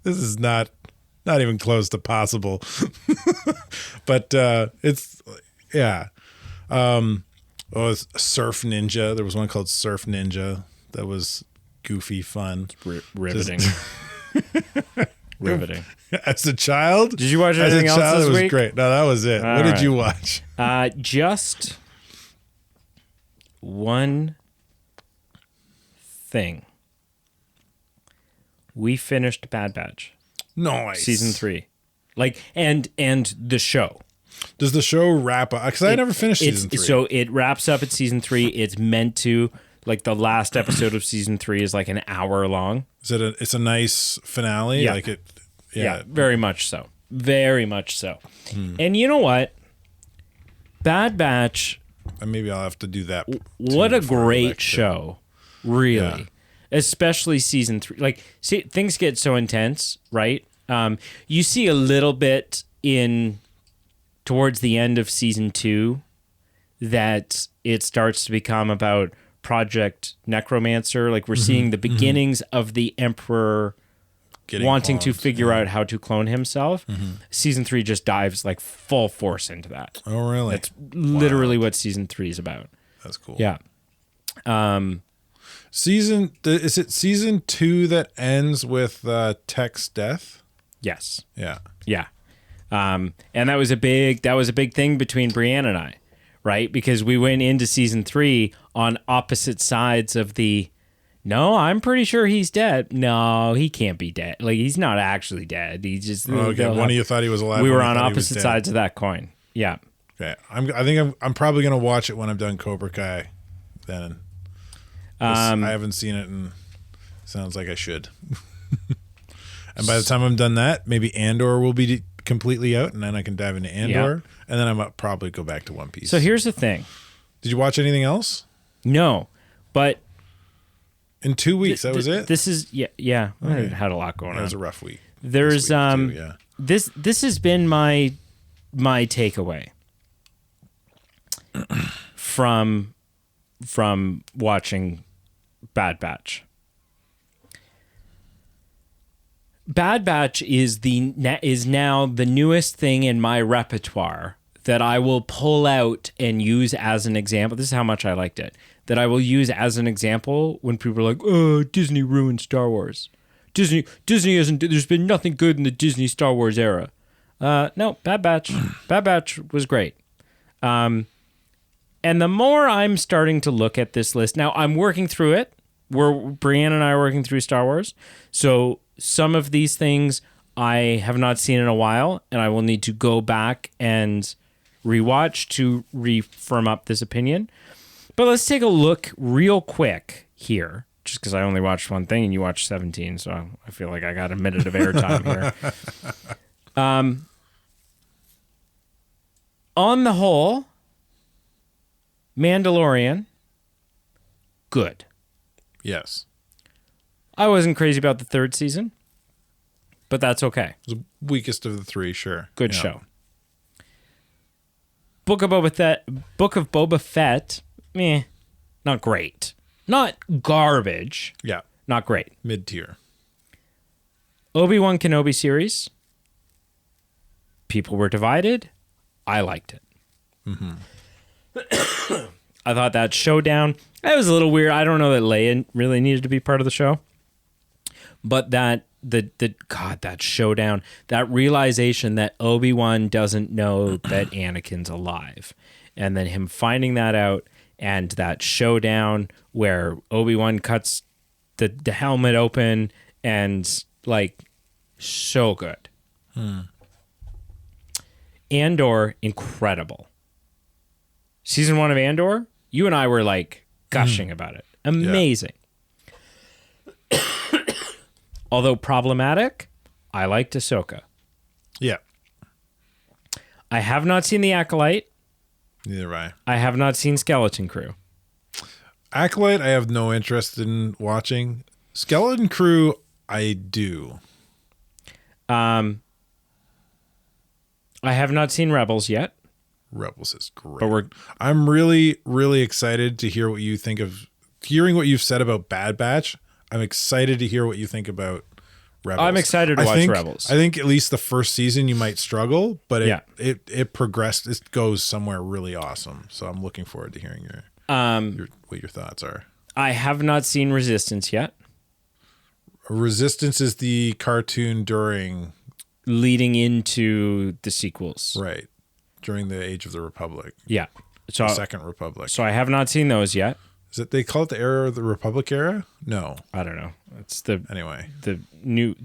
this is not even close to possible. But it's Surf Ninja. There was one called Surf Ninja that was goofy fun. Riveting. Riveting. As a child? Did you watch anything else this week? It was great. No, that was it. What did you watch? Just one thing. We finished Bad Batch. Nice. Season 3. Like, and the show. Does the show wrap up? Because I never finished season 3. So it wraps up at season 3. It's meant to. Like, the last episode of season 3 is like an hour long. It's a nice finale? Yeah. Like it. Yeah, very much so. Very much so. And you know what? Bad Batch. And maybe I'll have to do that. What a great show. Really. Yeah. Especially season 3. Like, see, things get so intense, right? You see a little bit towards the end of season 2 that it starts to become about Project Necromancer. Like, we're seeing the beginnings of the Emperor wanting to figure out how to clone himself. Season 3 just dives like full force into that. Oh, really? That's literally what season 3 is about. That's cool. Yeah. Is it season 2 that ends with Tech's death? Yes. Yeah. Yeah. And that was a big thing between Brienne and I, right? Because we went into season 3 on opposite sides of the, no, I'm pretty sure he's dead. No, he can't be dead. Like, he's not actually dead. He's just okay. One of you thought he was alive. We were on opposite sides of that coin. Yeah. Okay. I think I'm probably gonna watch it when I'm done Cobra Kai. Then. I haven't seen it, and sounds like I should. And by the time I'm done that, maybe Andor will be completely out, and then I can dive into Andor, and then I might probably go back to One Piece. So here's the thing. Did you watch anything else? No, but in 2 weeks, that was it? This is I had a lot going on. It was a rough week. There's week too, this has been my takeaway from watching Bad Batch. Bad Batch is now the newest thing in my repertoire that I will pull out and use as an example. This is how much I liked it. That I will use as an example when people are like, "Oh, Disney ruined Star Wars. Disney isn't. There's been nothing good in the Disney Star Wars era." No, Bad Batch. Bad Batch was great. And the more I'm starting to look at this list now, I'm working through it. Brianne and I are working through Star Wars, so some of these things I have not seen in a while, and I will need to go back and rewatch to firm up this opinion. But let's take a look real quick here, just because I only watched one thing and you watched 17, so I feel like I got a minute of airtime here. On the whole, Mandalorian, good. Yes. I wasn't crazy about the third season, but that's okay. It was the weakest of the three, sure. Good show. Book of Boba Fett, not great. Not garbage. Yeah. Not great. Mid-tier. Obi-Wan Kenobi series, people were divided. I liked it. Mm-hmm. I thought that showdown, that was a little weird. I don't know that Leia really needed to be part of the show. But that showdown, that realization that Obi-Wan doesn't know that Anakin's alive, and then him finding that out, and that showdown where Obi-Wan cuts the helmet open, and like, so good. Andor, incredible. Season 1 of Andor, you and I were like gushing about it. Amazing. Yeah. Although problematic, I liked Ahsoka. Yeah. I have not seen The Acolyte. Neither have I have not seen Skeleton Crew. Acolyte, I have no interest in watching. Skeleton Crew, I do. I have not seen Rebels yet. Rebels is great. But I'm really, really excited to hear what you think of hearing what you've said about Bad Batch. I'm excited to hear what you think about Rebels. I'm excited to watch Rebels. I think at least the first season you might struggle, but it progressed. It goes somewhere really awesome. So I'm looking forward to hearing what your thoughts are. I have not seen Resistance yet. Resistance is the cartoon leading into the sequels. Right. During the Age of the Republic. Yeah. So the Second Republic. So I have not seen those yet. Is it they call it the era of the Republic era? No. I don't know. It's the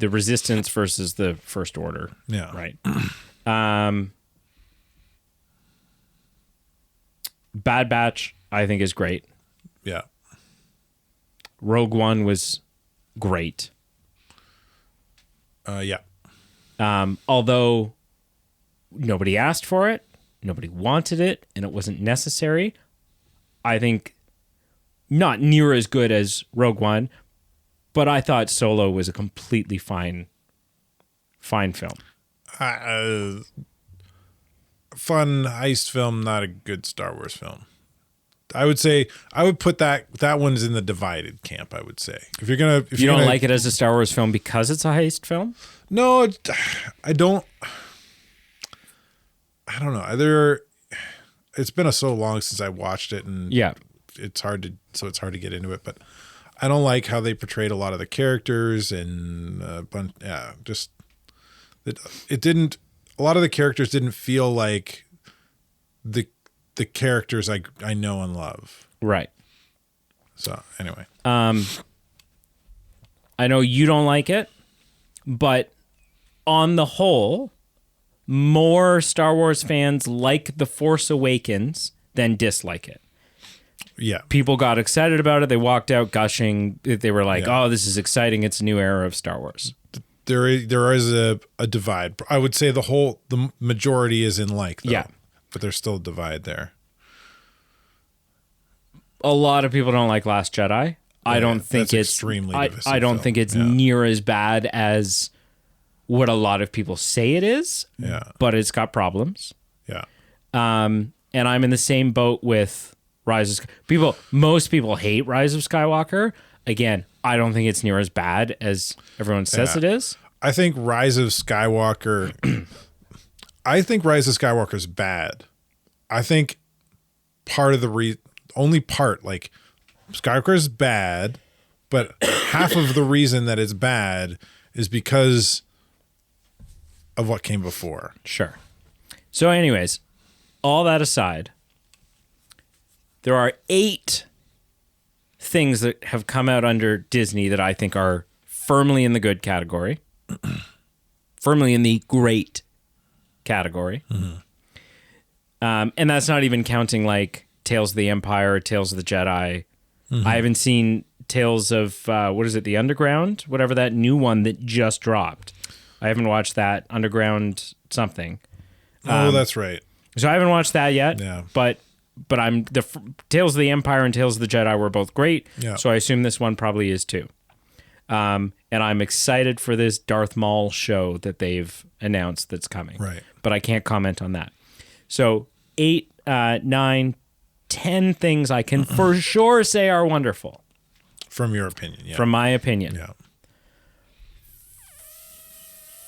Resistance versus the First Order. Yeah. Right. Bad Batch, I think, is great. Yeah. Rogue One was great. Yeah. Although nobody asked for it, nobody wanted it, and it wasn't necessary. I think not near as good as Rogue One, but I thought Solo was a completely fine film. Fun heist film, not a good Star Wars film. I would say I would put that one's in the divided camp. I would say if you don't like it as a Star Wars film because it's a heist film. No, I don't. I don't know. It's been so long since I watched it, and it's hard to get into it. But I don't like how they portrayed a lot of the characters, and it didn't. A lot of the characters didn't feel like the characters I know and love. Right. So anyway, I know you don't like it, but on the whole, more Star Wars fans like The Force Awakens than dislike it. Yeah. People got excited about it. They walked out gushing. They were like, "Oh, this is exciting. It's a new era of Star Wars." there is a divide. I would say the majority is in like, though, Yeah. but there's still a divide there. A lot of people don't like Last Jedi. I don't think that's it's extremely I divisive don't film. think it's Yeah. near as bad as what a lot of people say it is. Yeah. But it's got problems. Yeah. And I'm in the same boat with Rise of most people hate Rise of Skywalker. Again, I don't think it's near as bad as everyone says it is. I think Rise of Skywalker is bad. I think part of the only part, like, Skywalker is bad, but half of the reason that it's bad is because of what came before. Sure. So anyways, all that aside, there are 8 things that have come out under Disney that I think are firmly in the good category, firmly in the great category. And that's not even counting like Tales of the Empire, Tales of the Jedi. I haven't seen Tales of, The Underground? Whatever that new one that just dropped. I haven't watched that, Underground something. That's right. So I haven't watched that yet. Yeah. But Tales of the Empire and Tales of the Jedi were both great. Yeah. So I assume this one probably is too. And I'm excited for this Darth Maul show that they've announced that's coming. Right. But I can't comment on that. So 8, 9, 10 things I can for sure say are wonderful. From your opinion, yeah. From my opinion. Yeah.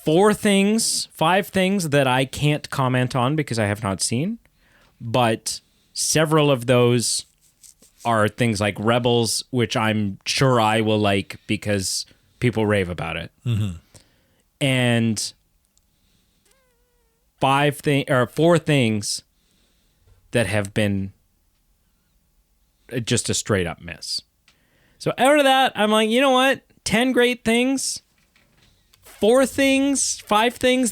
5 things that I can't comment on because I have not seen. But several of those are things like Rebels, which I'm sure I will like because people rave about it. And 4 things that have been just a straight up miss. So out of that, I'm like, you know what? 10 great things. 5 things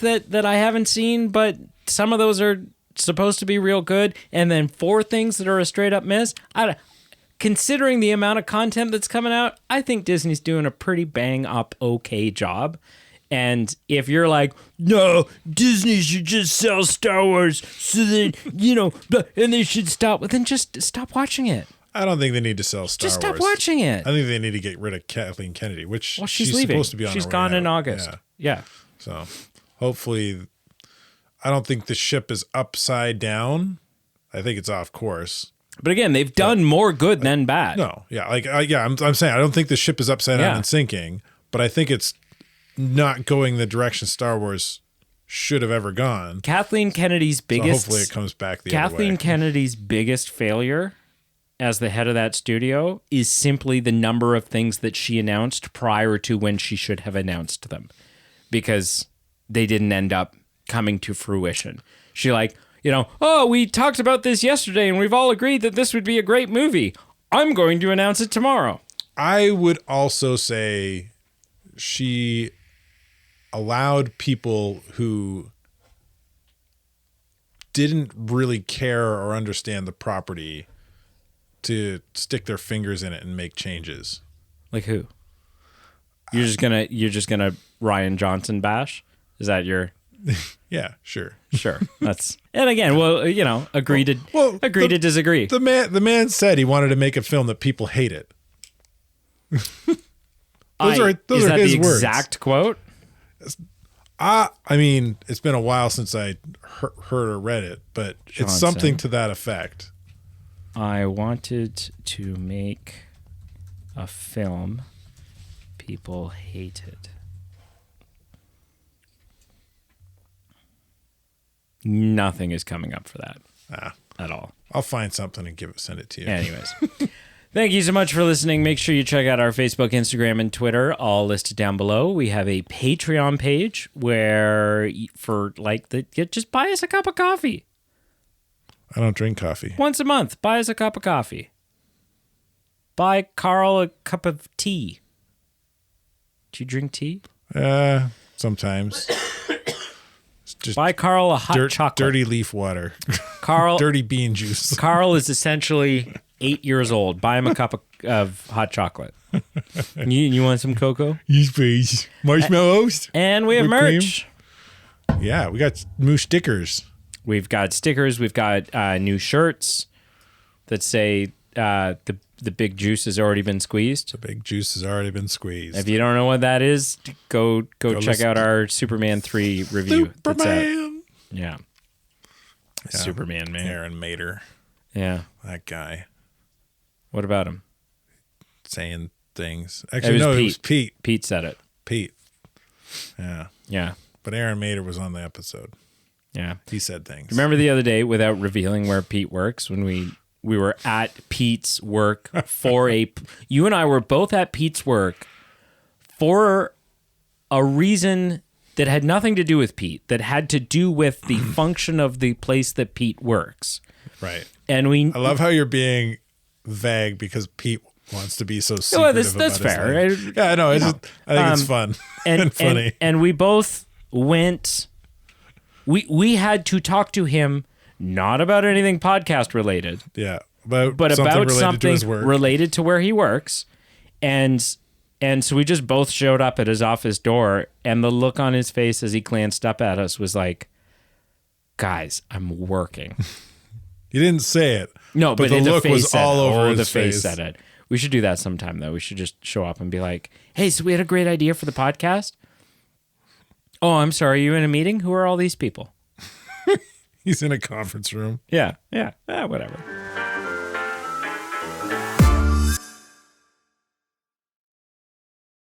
that I haven't seen, but some of those are supposed to be real good. And then 4 things that are a straight up miss. Considering the amount of content that's coming out, I think Disney's doing a pretty bang up okay job. And if you're like, no, Disney should just sell Star Wars so that, and they should stop, well, then just stop watching it. I don't think they need to sell Star Wars. Just stop watching it. I think they need to get rid of Kathleen Kennedy, which she's leaving. supposed to be on She's her way gone in out. August. Yeah. So hopefully, I don't think the ship is upside down. I think it's off course. But again, they've done more good than bad. No, yeah, I'm saying I don't think the ship is upside down and sinking, but I think it's not going the direction Star Wars should have ever gone. Kathleen Kennedy's biggest. So hopefully, it comes back the other way. Kathleen Kennedy's biggest failure as the head of that studio is simply the number of things that she announced prior to when she should have announced them, because they didn't end up coming to fruition. She we talked about this yesterday and we've all agreed that this would be a great movie. I'm going to announce it tomorrow. I would also say she allowed people who didn't really care or understand the property to stick their fingers in it and make changes. Like who? You're just gonna Ryan Johnson bash? Is that your? Yeah, sure. That's, and again, agree to disagree. The man said he wanted to make a film that people hated. Those are his words. Exact quote? I mean, it's been a while since I heard or read it, but it's something to that effect. I wanted to make a film people hated. Nothing is coming up for that at all. I'll find something and send it to you. Anyways, thank you so much for listening. Make sure you check out our Facebook, Instagram, and Twitter, all listed down below. We have a Patreon page where just buy us a cup of coffee. I don't drink coffee. Once a month, buy us a cup of coffee. Buy Carl a cup of tea. Do you drink tea? Sometimes. Just buy Carl a hot chocolate. Dirty leaf water. Carl, dirty bean juice. Carl is essentially 8 years old. Buy him a cup of hot chocolate. You want some cocoa? Yes, please. Marshmallows. And we have Whipped cream. merch. Yeah, we got new stickers. We've got stickers. We've got new shirts that say the big juice has already been squeezed. The big juice has already been squeezed. If you don't know what that is, go check listen. out our Superman 3 review. Superman. Yeah. Superman, man. Aaron Mater. Yeah. That guy What about him? saying things. Actually, no, it was Pete. Pete said it. Pete. Yeah. Yeah. But Aaron Mater was on the episode. Yeah. He said things. Remember the other day, without revealing where Pete works, when we were at Pete's work for you and I were both at Pete's work for a reason that had nothing to do with Pete, that had to do with the function of the place that Pete works. Right. And I love how you're being vague because Pete wants to be so secretive that's about his fair. life. Yeah, I know. I think it's fun and funny. And we both went. We had to talk to him not about anything podcast related. Yeah, but about related something to his work. related to where he works, and so we just both showed up at his office door, and the look on his face as he glanced up at us was like, "Guys, I'm working." He didn't say it. No, but the look face was said all it. over his the face face. said it. We should do that sometime, though. We should just show up and be like, "Hey, so we had a great idea for the podcast." Oh, I'm sorry. Are you in a meeting? Who are all these people? He's in a conference room. Yeah. Whatever.